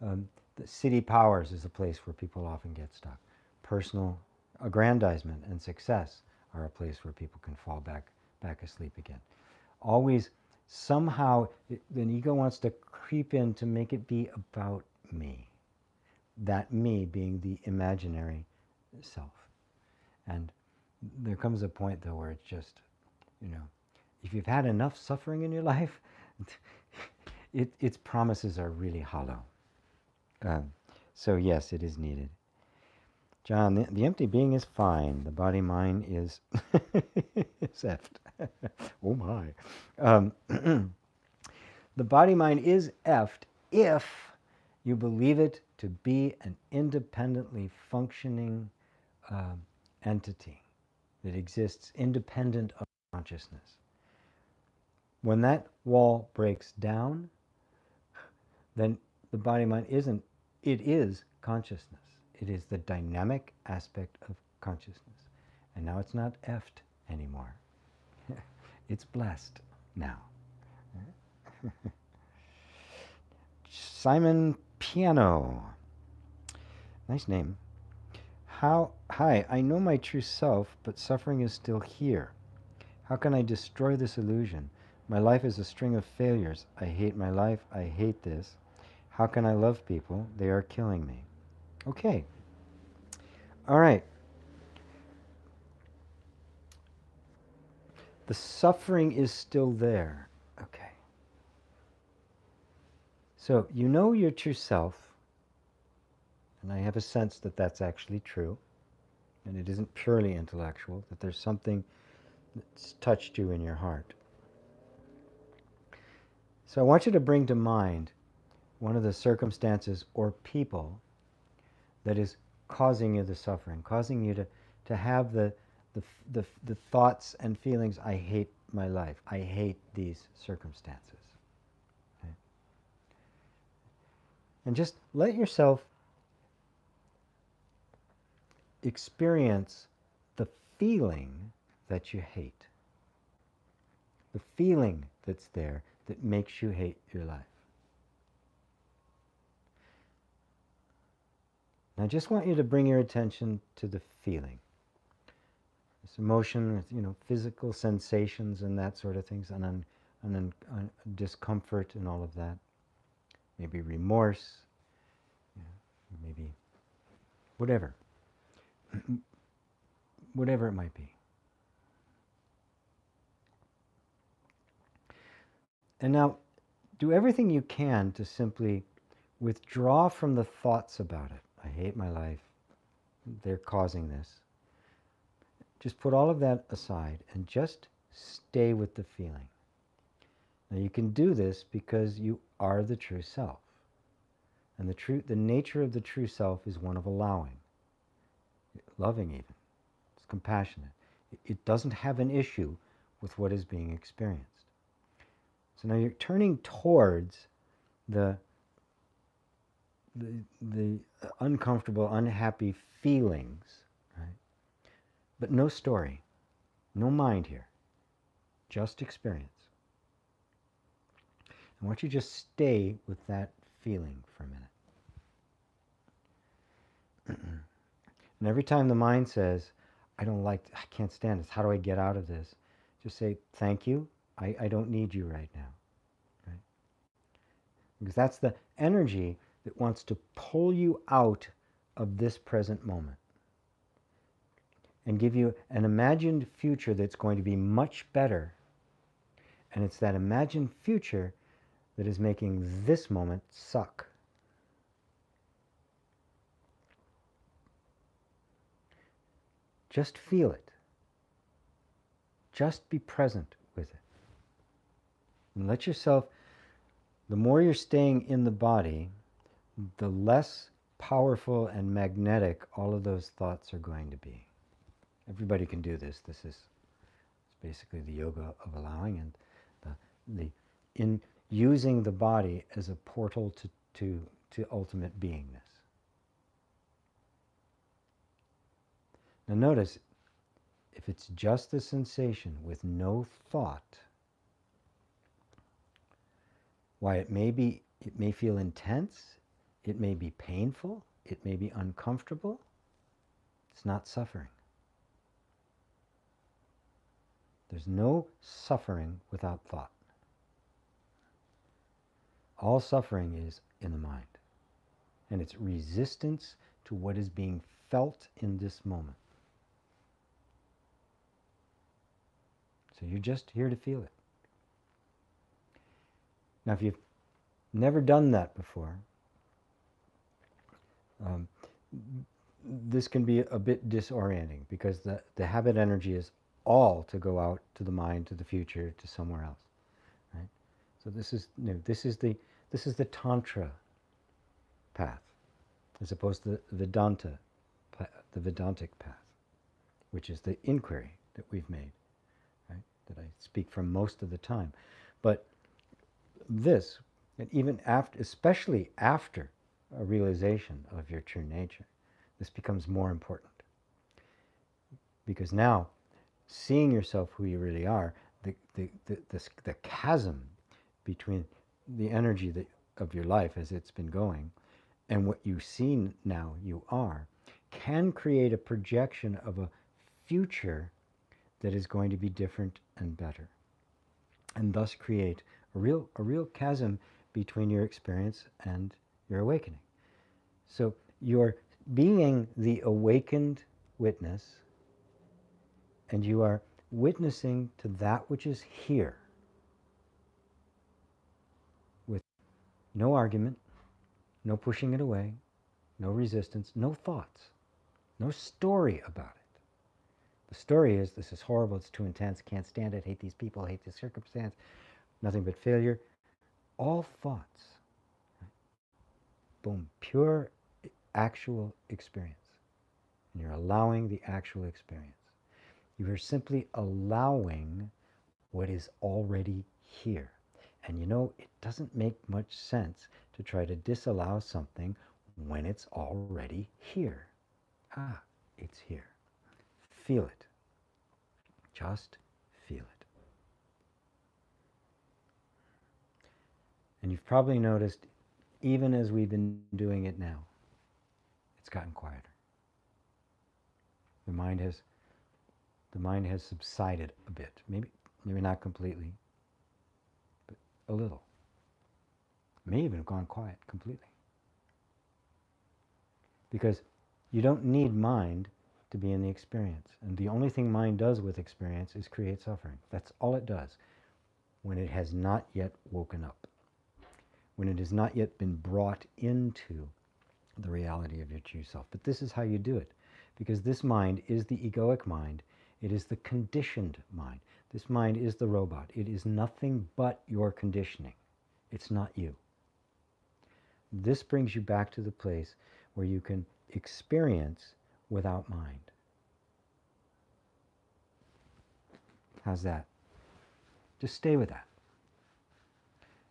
The city powers is a place where people often get stuck. Personal aggrandizement and success are a place where people can fall back asleep again. Always, somehow, an ego wants to creep in to make it be about me. That me being the imaginary self. And there comes a point, though, where it's just, if you've had enough suffering in your life, its promises are really hollow. So yes, it is needed. John, the empty being is fine. The body-mind is effed. Oh my. The body-mind is effed if you believe it to be an independently functioning entity that exists independent of consciousness. When that wall breaks down, then the body-mind isn't, it is consciousness. It is the dynamic aspect of consciousness. And now it's not effed anymore. It's blessed now. Simon Piano. Nice name. Hi, I know my true self, but suffering is still here. How can I destroy this illusion? My life is a string of failures. I hate my life. I hate this. How can I love people? They are killing me. Okay. All right. The suffering is still there. Okay. So you know your true self, and I have a sense that that's actually true, and it isn't purely intellectual, that there's something that's touched you in your heart. So I want you to bring to mind one of the circumstances or people that is causing you the suffering, causing you to have the thoughts and feelings, I hate my life, I hate these circumstances. Okay? And just let yourself experience the feeling that you hate. The feeling that's there that makes you hate your life. Now I just want you to bring your attention to the feeling. This emotion, physical sensations and that sort of things, and discomfort and all of that. Maybe remorse, maybe whatever. Whatever it might be. And now, do everything you can to simply withdraw from the thoughts about it. I hate my life. They're causing this. Just put all of that aside and just stay with the feeling. Now you can do this because you are the true self. And the nature of the true self is one of allowing. Loving even. It's compassionate. It doesn't have an issue with what is being experienced. So now you're turning towards the uncomfortable, unhappy feelings, right? But no story, no mind here, just experience. I want you to just stay with that feeling for a minute. And every time the mind says, I can't stand this, how do I get out of this? Just say, thank you, I don't need you right now. Right? Because that's the energy that wants to pull you out of this present moment and give you an imagined future that's going to be much better. And it's that imagined future that is making this moment suck. Just feel it. Just be present with it. And let yourself, the more you're staying in the body, the less powerful and magnetic all of those thoughts are going to be. Everybody can do this. This is basically the yoga of allowing, and the in using the body as a portal to ultimate beingness. Now notice, if it's just a sensation with no thought, why it may feel intense, it may be painful, it may be uncomfortable, it's not suffering. There's no suffering without thought. All suffering is in the mind, and it's resistance to what is being felt in this moment. So you're just here to feel it. Now, if you've never done that before, this can be a bit disorienting, because the habit energy is all to go out to the mind, to the future, to somewhere else, right? So this is the Tantra path, as opposed to the Vedanta, the Vedantic path, which is the inquiry that we've made, right? That I speak from most of the time. But this, and even after, especially after a realization of your true nature, this becomes more important. Because now, seeing yourself who you really are, the chasm between the energy of your life as it's been going and what you see now you are, can create a projection of a future that is going to be different and better, and thus create a real chasm between your experience and your awakening. So you're being the awakened witness, and you are witnessing to that which is here with no argument, no pushing it away, no resistance, no thoughts, no story about it. The story is, this is horrible, it's too intense, can't stand it, hate these people, hate this circumstance, nothing but failure. All thoughts. Boom, pure actual experience. And you're allowing the actual experience. You are simply allowing what is already here. And you know, it doesn't make much sense to try to disallow something when it's already here. Ah, it's here. Feel it. Just feel it. And you've probably noticed, even as we've been doing it now, it's gotten quieter. The mind has subsided a bit. Maybe not completely, but a little. It may even have gone quiet completely. Because you don't need mind to be in the experience. And the only thing mind does with experience is create suffering. That's all it does when it has not yet woken up. When it has not yet been brought into the reality of your true self. But this is how you do it. Because this mind is the egoic mind. It is the conditioned mind. This mind is the robot. It is nothing but your conditioning. It's not you. This brings you back to the place where you can experience without mind. How's that? Just stay with that.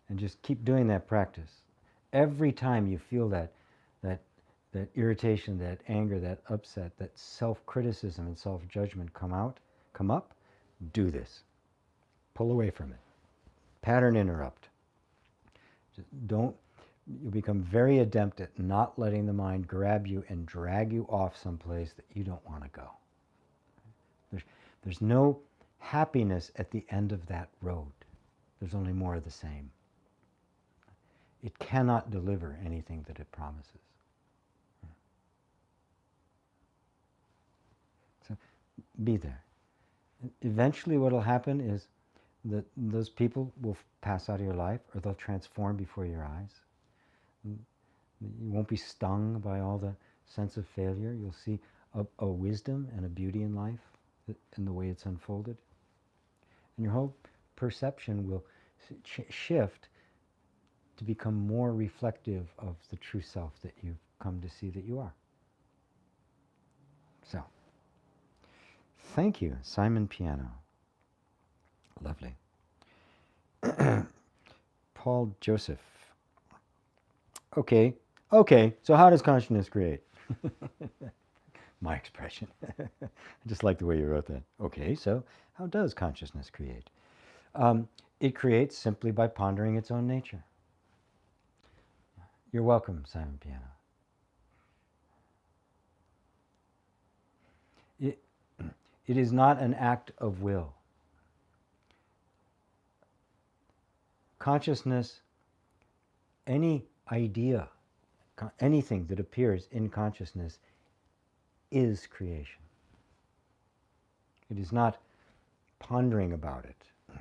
And just keep doing that practice. Every time you feel that irritation, that anger, that upset, that self-criticism and self-judgment come up, do this. Pull away from it. Pattern interrupt. Just don't. You'll become very adept at not letting the mind grab you and drag you off someplace that you don't want to go. There's no happiness at the end of that road. There's only more of the same. It cannot deliver anything that it promises. So be there. Eventually what will happen is Those people will pass out of your life, or they'll transform before your eyes. You won't be stung by all the sense of failure. You'll see a wisdom and a beauty in life in the way it's unfolded. And your whole perception will shift to become more reflective of the true self that you've come to see that you are. So, thank you, Simon Piano. Lovely. Paul Joseph. Okay, so how does consciousness create? My expression. I just like the way you wrote that. Okay, so how does consciousness create? It creates simply by pondering its own nature. You're welcome, Simon Piano. It is not an act of will. Consciousness, any idea, anything that appears in consciousness is creation. It is not pondering about it.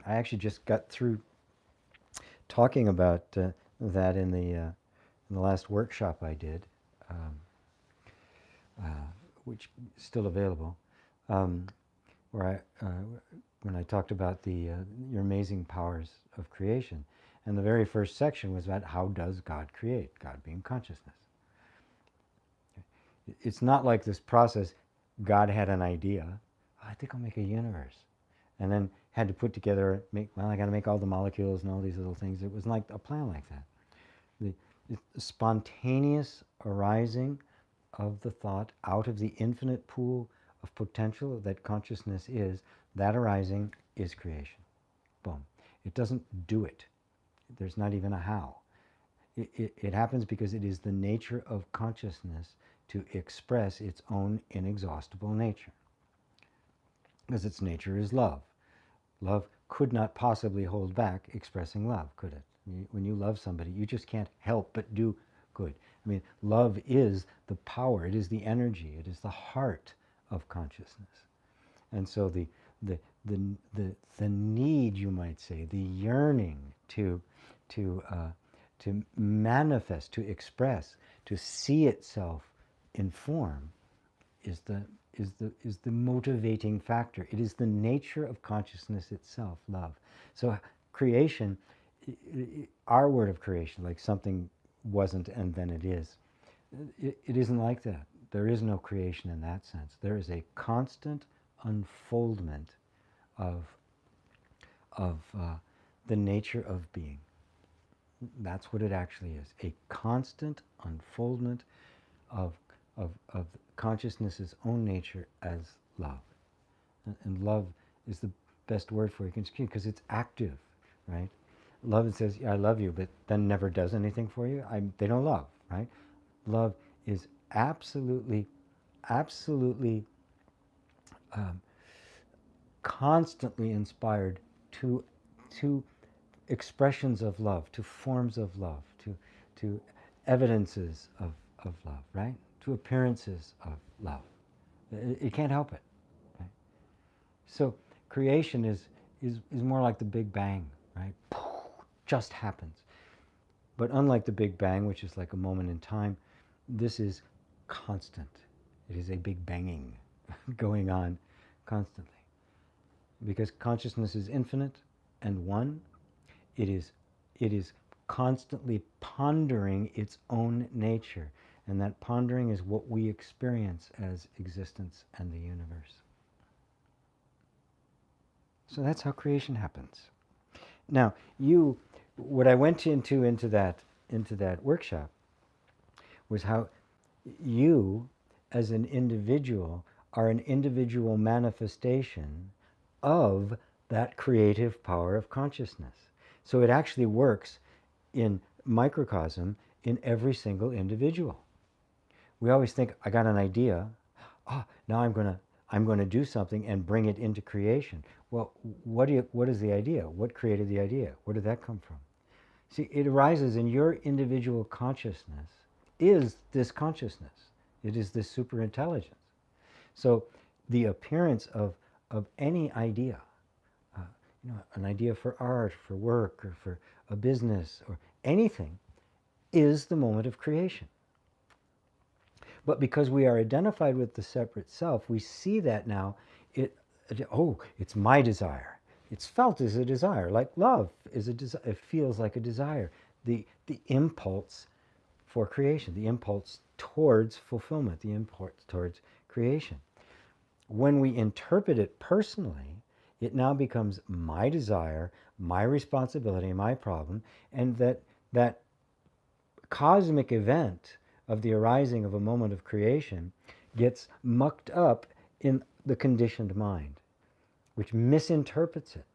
I actually just got through talking about that in the last workshop I did, which is still available, where when I talked about your amazing powers of creation. And the very first section was about how does God create, God being consciousness. It's not like this process, God had an idea, I think I'll make a universe. And then had to put together, I got to make all the molecules and all these little things. It was like a plan like that. The spontaneous arising of the thought out of the infinite pool of potential that consciousness is, that arising is creation. Boom. It doesn't do it. There's not even a how. It happens because it is the nature of consciousness to express its own inexhaustible nature. Because its nature is love. Love could not possibly hold back expressing love, could it? When you love somebody, you just can't help but do good. I mean, love is the power, it is the energy, it is the heart of consciousness. And so the need, you might say, the yearning to manifest, to express, to see itself in form is the motivating factor. It is the nature of consciousness itself, love. So creation, our word of creation, like something wasn't and then it is, it isn't like that. There is no creation in that sense. There is a constant unfoldment of the nature of being. That's what it actually is. A constant unfoldment of consciousness's own nature as love. And love is the best word for it because it's active, right? Love says, yeah, I love you, but then never does anything for you. They don't love, right? Love is absolutely constantly inspired to expressions of love, to forms of love, to evidences of love, right? To appearances of love. It can't help it. Right? So creation is more like the Big Bang, right? Just happens. But unlike the Big Bang, which is like a moment in time, this is constant. It is a big banging going on constantly. Because consciousness is infinite and one, it is constantly pondering its own nature. And that pondering is what we experience as existence and the universe. So that's how creation happens. Now, what I went into that workshop was how you, as an individual, are an individual manifestation of that creative power of consciousness. So it actually works in microcosm in every single individual. We always think, I got an idea, now I'm going to do something and bring it into creation. Well, what is the idea? What created the idea? Where did that come from? See, it arises in your individual consciousness, is this consciousness. It is this superintelligence. So the appearance of any idea an idea for art, for work, or for a business, or anything, is the moment of creation. But because we are identified with the separate self, we see that now, it's my desire. It's felt as a desire, like love is a desire. It feels like a desire. The impulse for creation, the impulse towards fulfillment, the impulse towards creation. When we interpret it personally, it now becomes my desire, my responsibility, my problem, and that cosmic event of the arising of a moment of creation gets mucked up in the conditioned mind, which misinterprets it.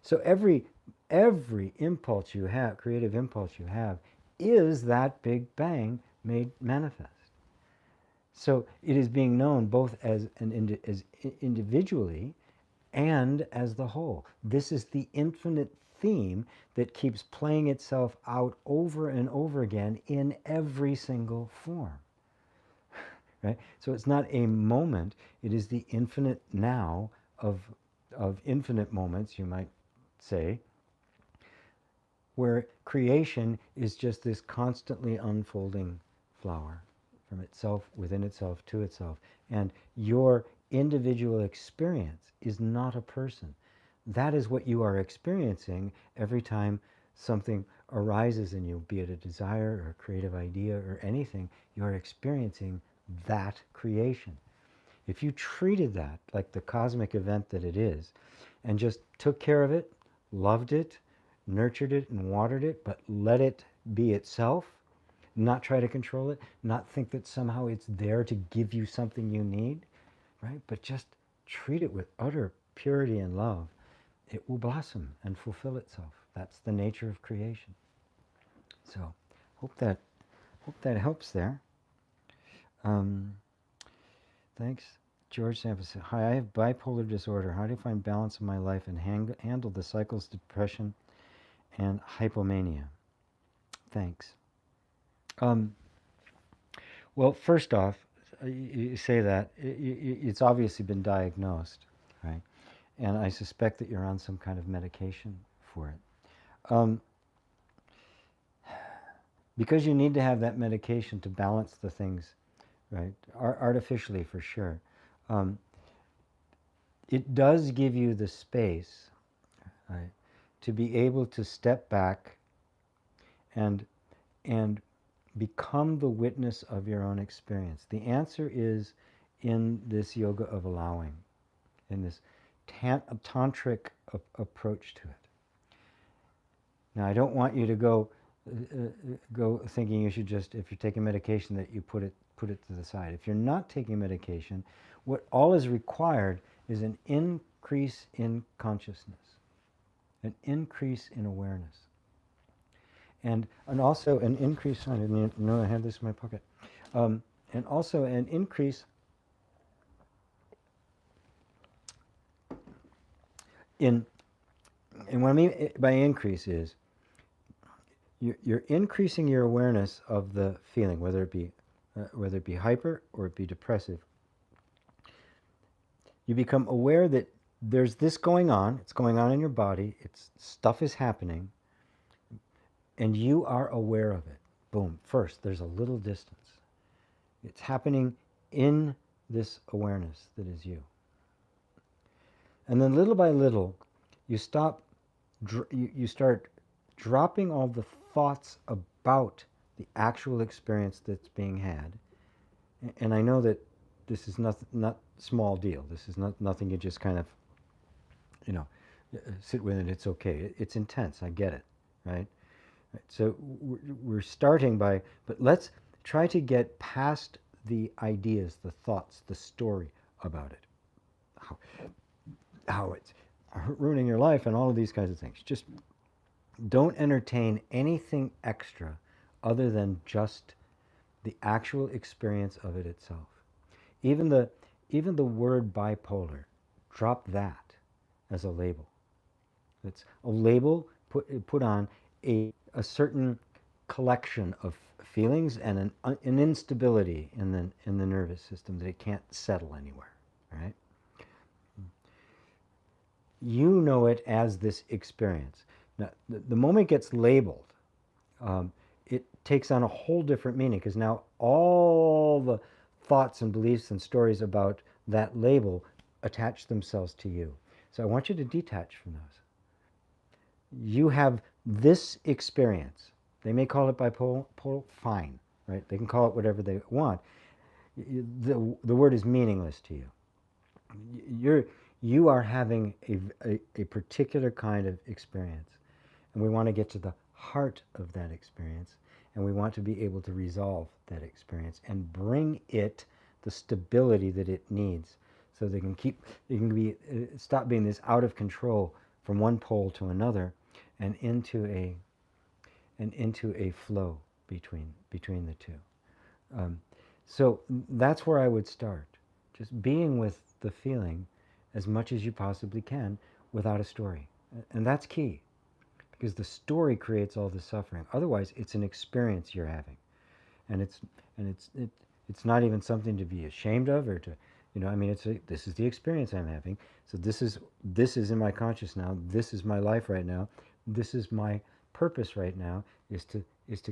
So every impulse you have, creative impulse you have, is that Big Bang made manifest. So it is being known both as individually and as the whole. This is the infinite theme that keeps playing itself out over and over again in every single form. Right? So it's not a moment, it is the infinite now of infinite moments, you might say, where creation is just this constantly unfolding flower from itself, within itself, to itself. And your individual experience is not a person. That is what you are experiencing every time something arises in you, be it a desire or a creative idea or anything. You are experiencing that creation. If you treated that like the cosmic event that it is, and just took care of it, loved it, nurtured it and watered it, but let it be itself, not try to control it, not think that somehow it's there to give you something you need, right? But just treat it with utter purity and love, it will blossom and fulfill itself. That's the nature of creation. So, hope that helps there. Thanks. George Sample said, hi, I have bipolar disorder. How do you find balance in my life and handle the cycles, depression, and hypomania? Thanks. Well, first off, you say that, it's obviously been diagnosed, right? And I suspect that you're on some kind of medication for it. Because you need to have that medication to balance the things, right? Artificially, for sure. It does give you the space, right, to be able to step back and become the witness of your own experience. The answer is in this yoga of allowing, in this tantric approach to it. Now, I don't want you to go thinking you should just, if you're taking medication, that you put it to the side. If you're not taking medication, what all is required is an increase in consciousness, an increase in awareness, and also an increase. I didn't know I had this in my pocket, and also an increase in. And what I mean by increase is you're increasing your awareness of the feeling, whether it be hyper or it be depressive. You become aware that there's this going on. It's going on in your body. Stuff is happening, and you are aware of it. Boom. First, there's a little distance. It's happening in this awareness that is you. And then little by little, you start dropping all the thoughts about the actual experience that's being had. And I know that this is not small deal. This is nothing you just kind of, sit with and it's okay. It's intense. I get it, right? So we're starting by, but let's try to get past the ideas, the thoughts, the story about it. How it's ruining your life and all of these kinds of things. Just don't entertain anything extra other than just the actual experience of it itself. Even the word bipolar, drop that as a label. It's a label put on a certain collection of feelings and an instability in the nervous system that it can't settle anywhere, right? you know it as this experience. Now, the moment gets labeled, it takes on a whole different meaning because now all the thoughts and beliefs and stories about that label attach themselves to you. So I want you to detach from those. You have this experience. They may call it bipolar, fine, right? They can call it whatever they want. The word is meaningless to you. You are having a particular kind of experience, and we want to get to the heart of that experience, and we want to be able to resolve that experience and bring it the stability that it needs, so they can stop being this out of control from one pole to another, and into a flow between the two. Um, so that's where I would start. Just being with the feeling as much as you possibly can without a story. And that's key, because the story creates all the suffering. Otherwise, it's an experience you're having. And it's not even something to be ashamed of, or to, I mean, this is the experience I'm having. So this is in my conscious now. This is my life right now. This is my purpose right now, is to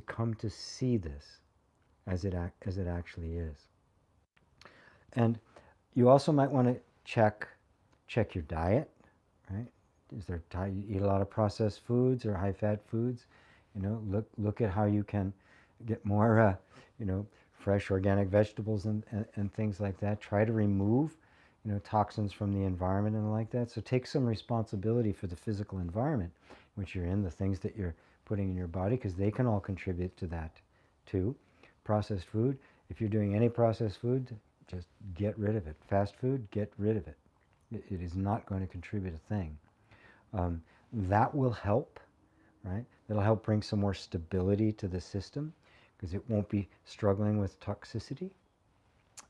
come to see this as it actually is. And you also might want to check your diet, right? Is there you eat a lot of processed foods or high fat foods? Look at how you can get more fresh organic vegetables and things like that. Try to remove toxins from the environment and like that. So take some responsibility for the physical environment which you're in, the things that you're putting in your body, because they can all contribute to that too. Processed food, if you're doing any processed food, just get rid of it. Fast food, get rid of it. It is not going to contribute a thing. That will help, right? That'll help bring some more stability to the system, because it won't be struggling with toxicity.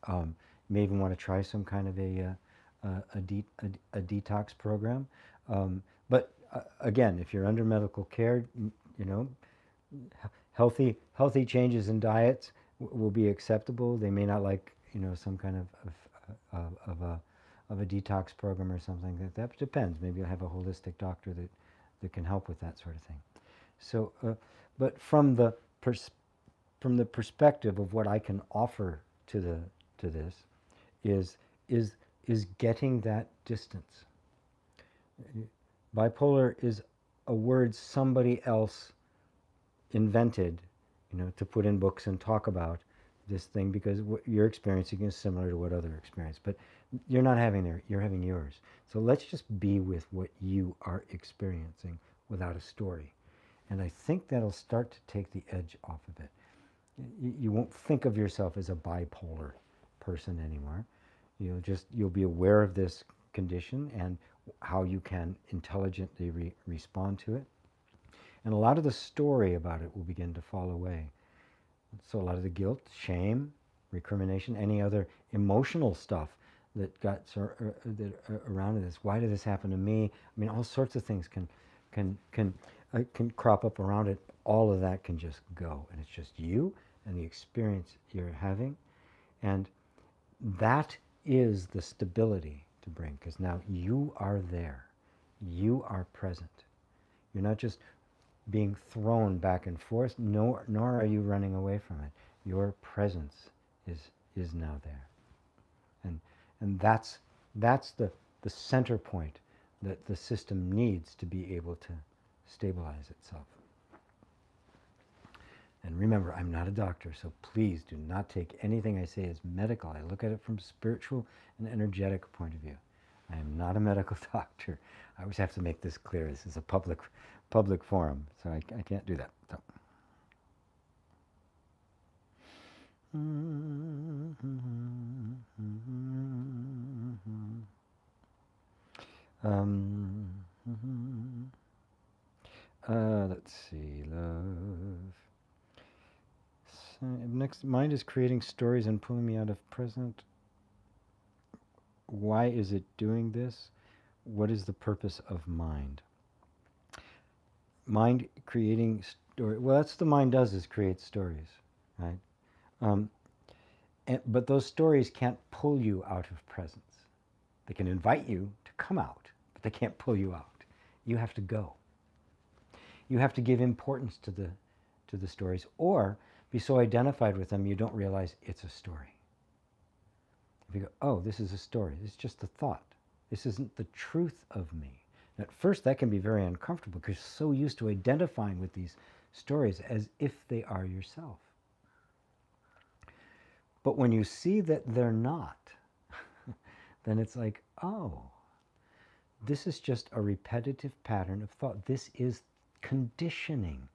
You may even want to try some kind of a detox program. But again, if you're under medical care, healthy changes in diets will be acceptable. They may not like some kind of a detox program or something like that. But it depends. Maybe you'll have a holistic doctor that can help with that sort of thing. So, but from the perspective of what I can offer to this is getting that distance. Bipolar is a word somebody else invented, to put in books and talk about this thing, because what you're experiencing is similar to what other experience, but you're not having theirs, you're having yours. So let's just be with what you are experiencing without a story. And I think that'll start to take the edge off of it. You won't think of yourself as a bipolar person anymore. You'll be aware of this condition and how you can intelligently respond to it. And a lot of the story about it will begin to fall away. So a lot of the guilt, shame, recrimination, any other emotional stuff that got around this. Why did this happen to me? I mean, all sorts of things can crop up around it. All of that can just go, and it's just you and the experience you're having, and that is the stability to bring, because now you are there, you are present. You're not just being thrown back and forth, nor are you running away from it. Your presence is now there, and that's the center point that the system needs to be able to stabilize itself. And remember, I'm not a doctor, so please do not take anything I say as medical. I look at it from a spiritual and energetic point of view. I am not a medical doctor. I always have to make this clear. This is a public forum, so I can't do that. So. Let's see, love. Next, mind is creating stories and pulling me out of present. Why is it doing this? What is the purpose of mind? Mind creating story. Well, that's what the mind does, is create stories, right? But those stories can't pull you out of presence. They can invite you to come out, but they can't pull you out. You have to go. You have to give importance to the stories, or be so identified with them you don't realize it's a story. If you go, oh, this is a story, it's just a thought. This isn't the truth of me. At first, that can be very uncomfortable because you're so used to identifying with these stories as if they are yourself. But when you see that they're not, then it's like, oh, this is just a repetitive pattern of thought. This is conditioning,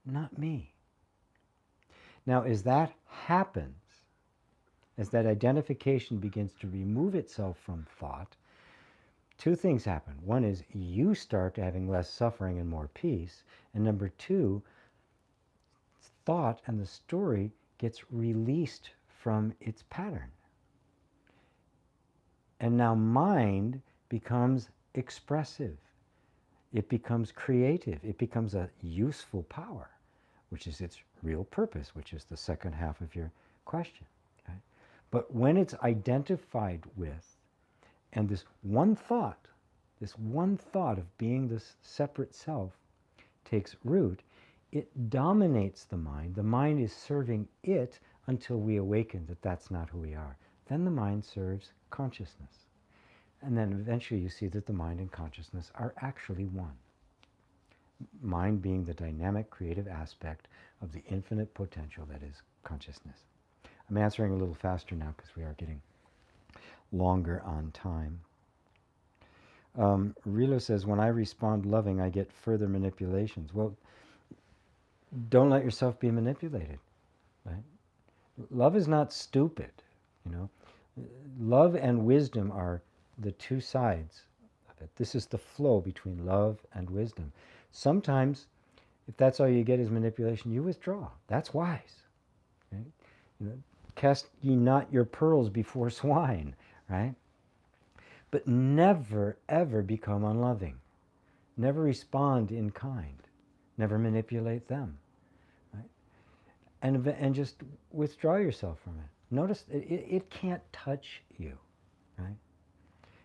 not me. Now, as that happens, as that identification begins to remove itself from thought, two things happen. One is you start having less suffering and more peace. And number two, thought and the story gets released from its pattern. And now mind becomes expressive. It becomes creative. It becomes a useful power, which is its real purpose, which is the second half of your question. Okay? But when it's identified with, and this one thought of being this separate self takes root, it dominates the mind. The mind is serving it until we awaken that that's not who we are. Then the mind serves consciousness. And then eventually you see that the mind and consciousness are actually one. Mind being the dynamic, creative aspect of the infinite potential that is consciousness. I'm answering a little faster now because we are getting longer on time. Rilo says, when I respond loving, I get further manipulations. Well, don't let yourself be manipulated. Right? Love is not stupid. You know, love and wisdom are the two sides of it. This is the flow between love and wisdom. Sometimes, if that's all you get is manipulation, you withdraw. That's wise. Right? You know, cast ye not your pearls before swine, right? But never, ever become unloving. Never respond in kind. Never manipulate them. Right? And just withdraw yourself from it. Notice it can't touch you. Right?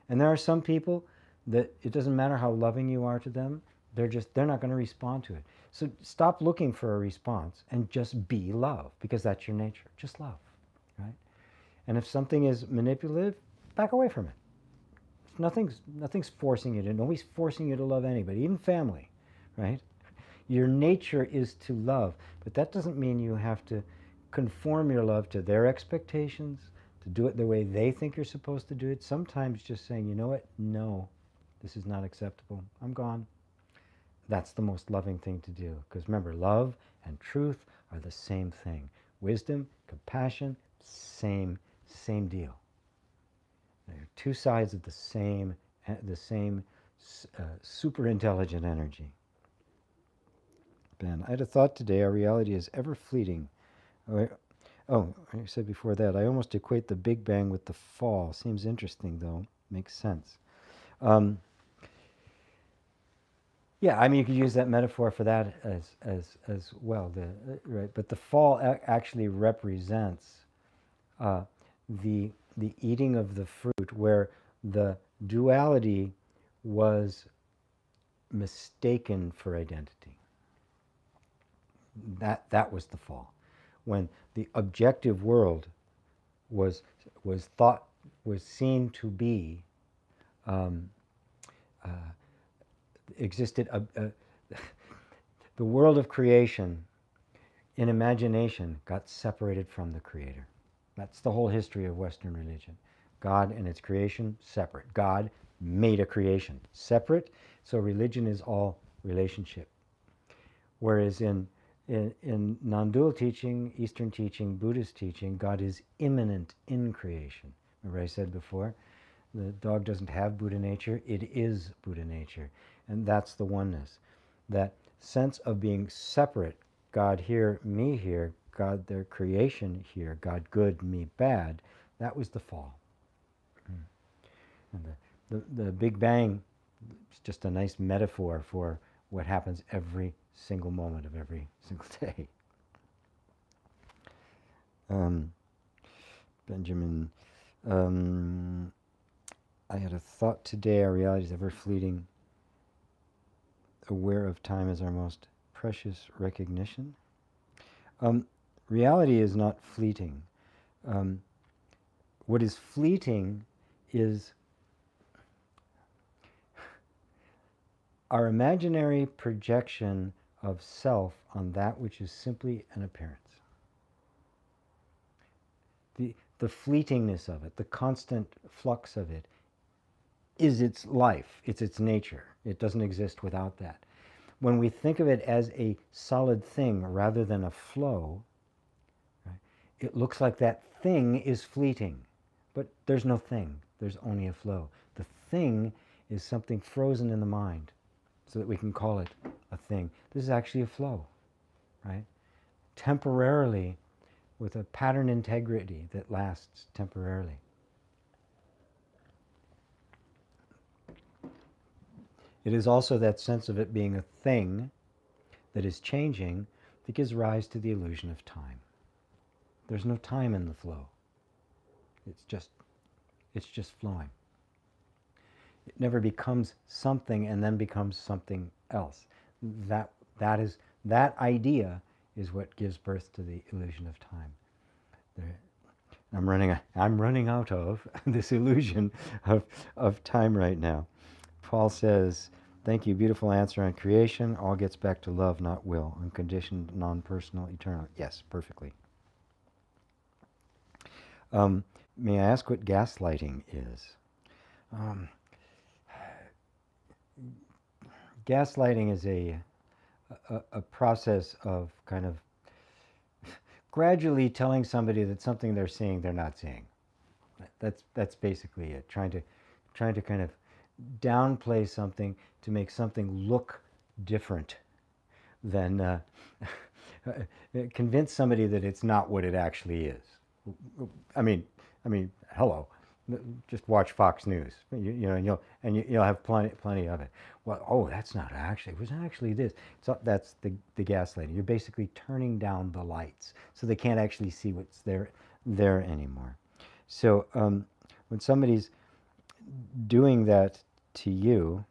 And there are some people that it doesn't matter how loving you are to them, they're not going to respond to it. So stop looking for a response and just be love, because that's your nature. Just love. Right? And if something is manipulative, back away from it. Nothing's forcing you to. Nobody's forcing you to love anybody, even family, right? Your nature is to love, but that doesn't mean you have to conform your love to their expectations, to do it the way they think you're supposed to do it. Sometimes just saying, you know what? No, this is not acceptable. I'm gone. That's the most loving thing to do. Because remember, love and truth are the same thing. Wisdom, compassion, same deal. They're two sides of the same super intelligent energy. Ben, I had a thought today, our reality is ever fleeting. Oh, I said before that, I almost equate the Big Bang with the fall. Seems interesting, though. Makes sense. Yeah, I mean, you could use that metaphor for that as well. Right, but the fall actually represents the eating of the fruit, where the duality was mistaken for identity. That was the fall, when the objective world was seen to be existed. The world of creation in imagination got separated from the Creator. That's the whole history of Western religion. God and its creation, separate. God made a creation, separate. So religion is all relationship. Whereas in non-dual teaching, Eastern teaching, Buddhist teaching, God is immanent in creation. Remember I said before, the dog doesn't have Buddha nature, it is Buddha nature. And that's the oneness. That sense of being separate, God here, me here, God, their creation here, God good, me bad, that was the fall. And the Big Bang is just a nice metaphor for what happens every single moment of every single day. Benjamin, I had a thought today, our reality is ever fleeting, aware of time as our most precious recognition. Reality is not fleeting. What is fleeting is our imaginary projection of self on that which is simply an appearance. The fleetingness of it, the constant flux of it, is its life, it's its nature. It doesn't exist without that. When we think of it as a solid thing rather than a flow, right, it looks like that thing is fleeting. But there's no thing, there's only a flow. The thing is something frozen in the mind so that we can call it a thing. This is actually a flow, right? Temporarily, with a pattern integrity that lasts temporarily. It is also that sense of it being a thing that is changing that gives rise to the illusion of time. There's no time in the flow. It's just flowing. It never becomes something and then becomes something else. That idea is what gives birth to the illusion of time. I'm running out of this illusion of time right now. Paul says, thank you, beautiful answer on creation. All gets back to love, not will. Unconditioned, non-personal, eternal. Yes, perfectly. May I ask what gaslighting is? Gaslighting is a process of kind of gradually telling somebody that something they're seeing they're not seeing. That's basically it. Trying to kind of downplay something to make something look different than convince somebody that it's not what it actually is. I mean, hello. Just watch Fox News, and you'll have plenty of it. Well, oh, that's not actually. It was actually this. So that's the gaslighting. You're basically turning down the lights so they can't actually see what's there anymore. So when somebody's doing that to you,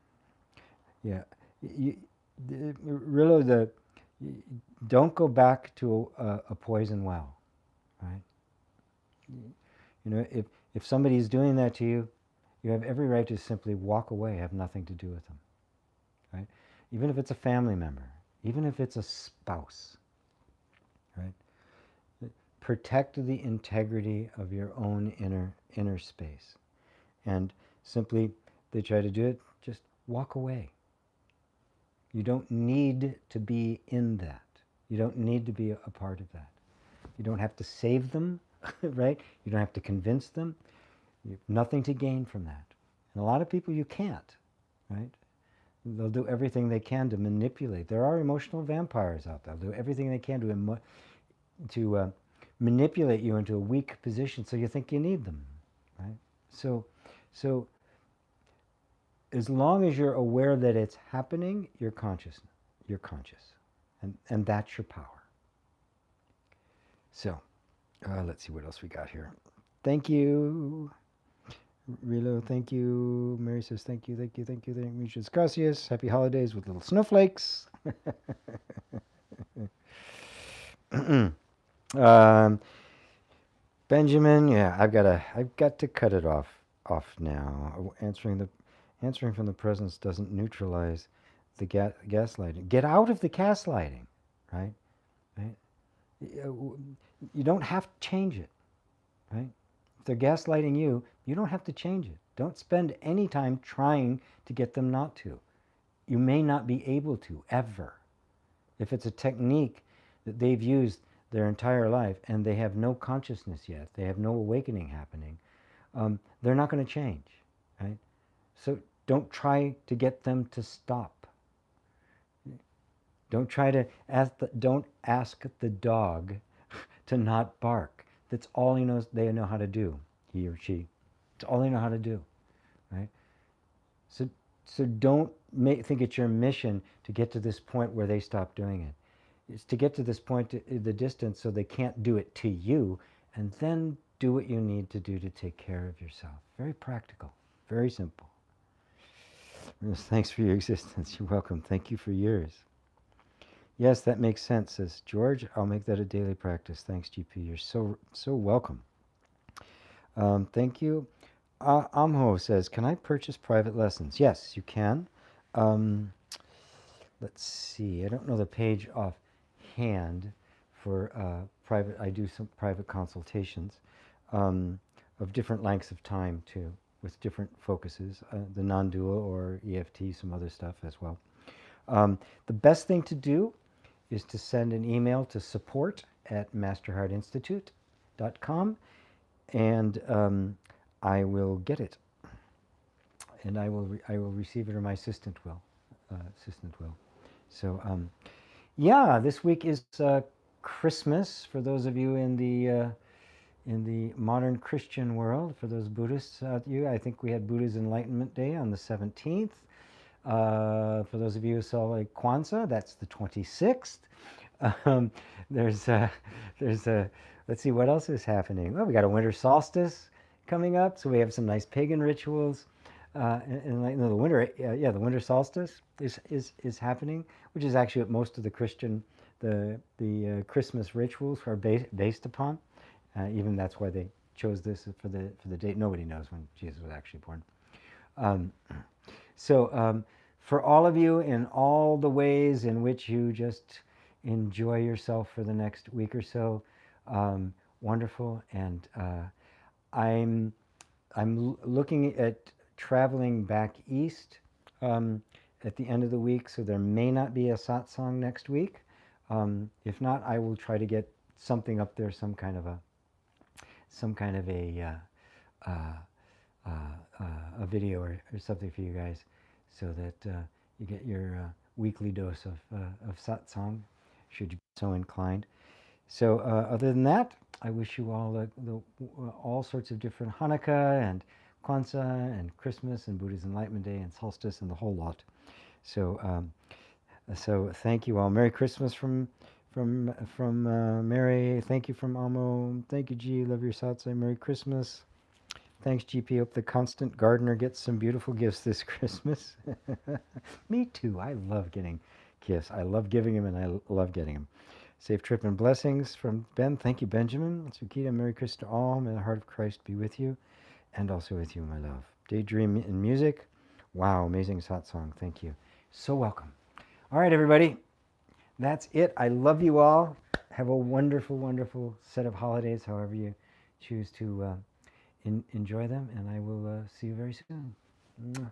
yeah, really don't go back to a poison well, right? If somebody's doing that to you, you have every right to simply walk away, have nothing to do with them, right? Even if it's a family member, even if it's a spouse, right? Protect the integrity of your own inner space. And simply, they try to do it, just walk away. You don't need to be in that. You don't need to be a part of that. You don't have to save them, right? You don't have to convince them. You have nothing to gain from that. And a lot of people you can't, right? They'll do everything they can to manipulate. There are emotional vampires out there. They'll do everything they can to manipulate you into a weak position so you think you need them, right? So as long as you're aware that it's happening, you're conscious. You're conscious. And that's your power. So let's see what else we got here. Thank you. Relo, thank you. Mary says thank you. Muchas gracias. Happy holidays with little snowflakes. Benjamin, yeah, I've got to cut it off now. Answering from the presence doesn't neutralize the gaslighting. Get out of the gaslighting, right? You don't have to change it, right? If they're gaslighting you, you don't have to change it. Don't spend any time trying to get them not to. You may not be able to, ever. If it's a technique that they've used their entire life and they have no consciousness yet, they have no awakening happening, they're not going to change, right? So don't try to get them to stop. Don't ask the dog to not bark. That's all they know how to do, he or she. It's all they know how to do, right? So don't think it's your mission to get to this point where they stop doing it. It's to get to this point, the distance, so they can't do it to you, and then do what you need to do to take care of yourself. Very practical, Very simple. Yes, thanks for your existence. You're welcome. Thank you for yours. Yes, that makes sense, says George. I'll make that a daily practice. Thanks, GP. You're so welcome. Thank you. Amho says, can I purchase private lessons? Yes, you can. Um, let's see. I don't know the page offhand for private. I do some private consultations of different lengths of time too, with different focuses. The non-dual or EFT, some other stuff as well. The best thing to do is to send an email to support@MasterHEARTInstitute.com, and I will get it, and I will receive it, or my assistant will. So yeah, this week is Christmas for those of you in the modern Christian world. For those Buddhists out there, I think we had Buddha's Enlightenment Day on the 17th. For those of you who celebrate Kwanzaa, that's the 26th. There's let's see, what else is happening? Well, we got a winter solstice coming up, so we have some nice pagan rituals. And like, no, the winter, the winter solstice is happening, which is actually what most of the Christian, the Christmas rituals are based upon. Even that's why they chose this for the date. Nobody knows when Jesus was actually born. So for all of you, in all the ways in which you just enjoy yourself for the next week or so, wonderful. And I'm looking at traveling back east at the end of the week, so there may not be a satsang next week. If not, I will try to get something up there, some kind of a video or something for you guys, so that you get your weekly dose of satsang, should you be so inclined. So other than that, I wish you all all sorts of different Hanukkah and Kwanzaa and Christmas and Buddha's Enlightenment Day and Solstice and the whole lot. So so thank you all. Merry Christmas from Mary. Thank you from Amo. Thank you, G. Love your satsang. Merry Christmas. Thanks, GP. Hope the constant gardener gets some beautiful gifts this Christmas. Me too. I love getting gifts. I love giving them, and I love getting them. Safe trip and blessings from Ben. Thank you, Benjamin. Sukita, Merry Christmas to all. May the heart of Christ be with you, and also with you, my love. Daydream in music. Wow, amazing satsang. Thank you. So welcome. All right, everybody. That's it. I love you all. Have a wonderful, wonderful set of holidays, however you choose to enjoy them, and I will see you very soon. Mwah.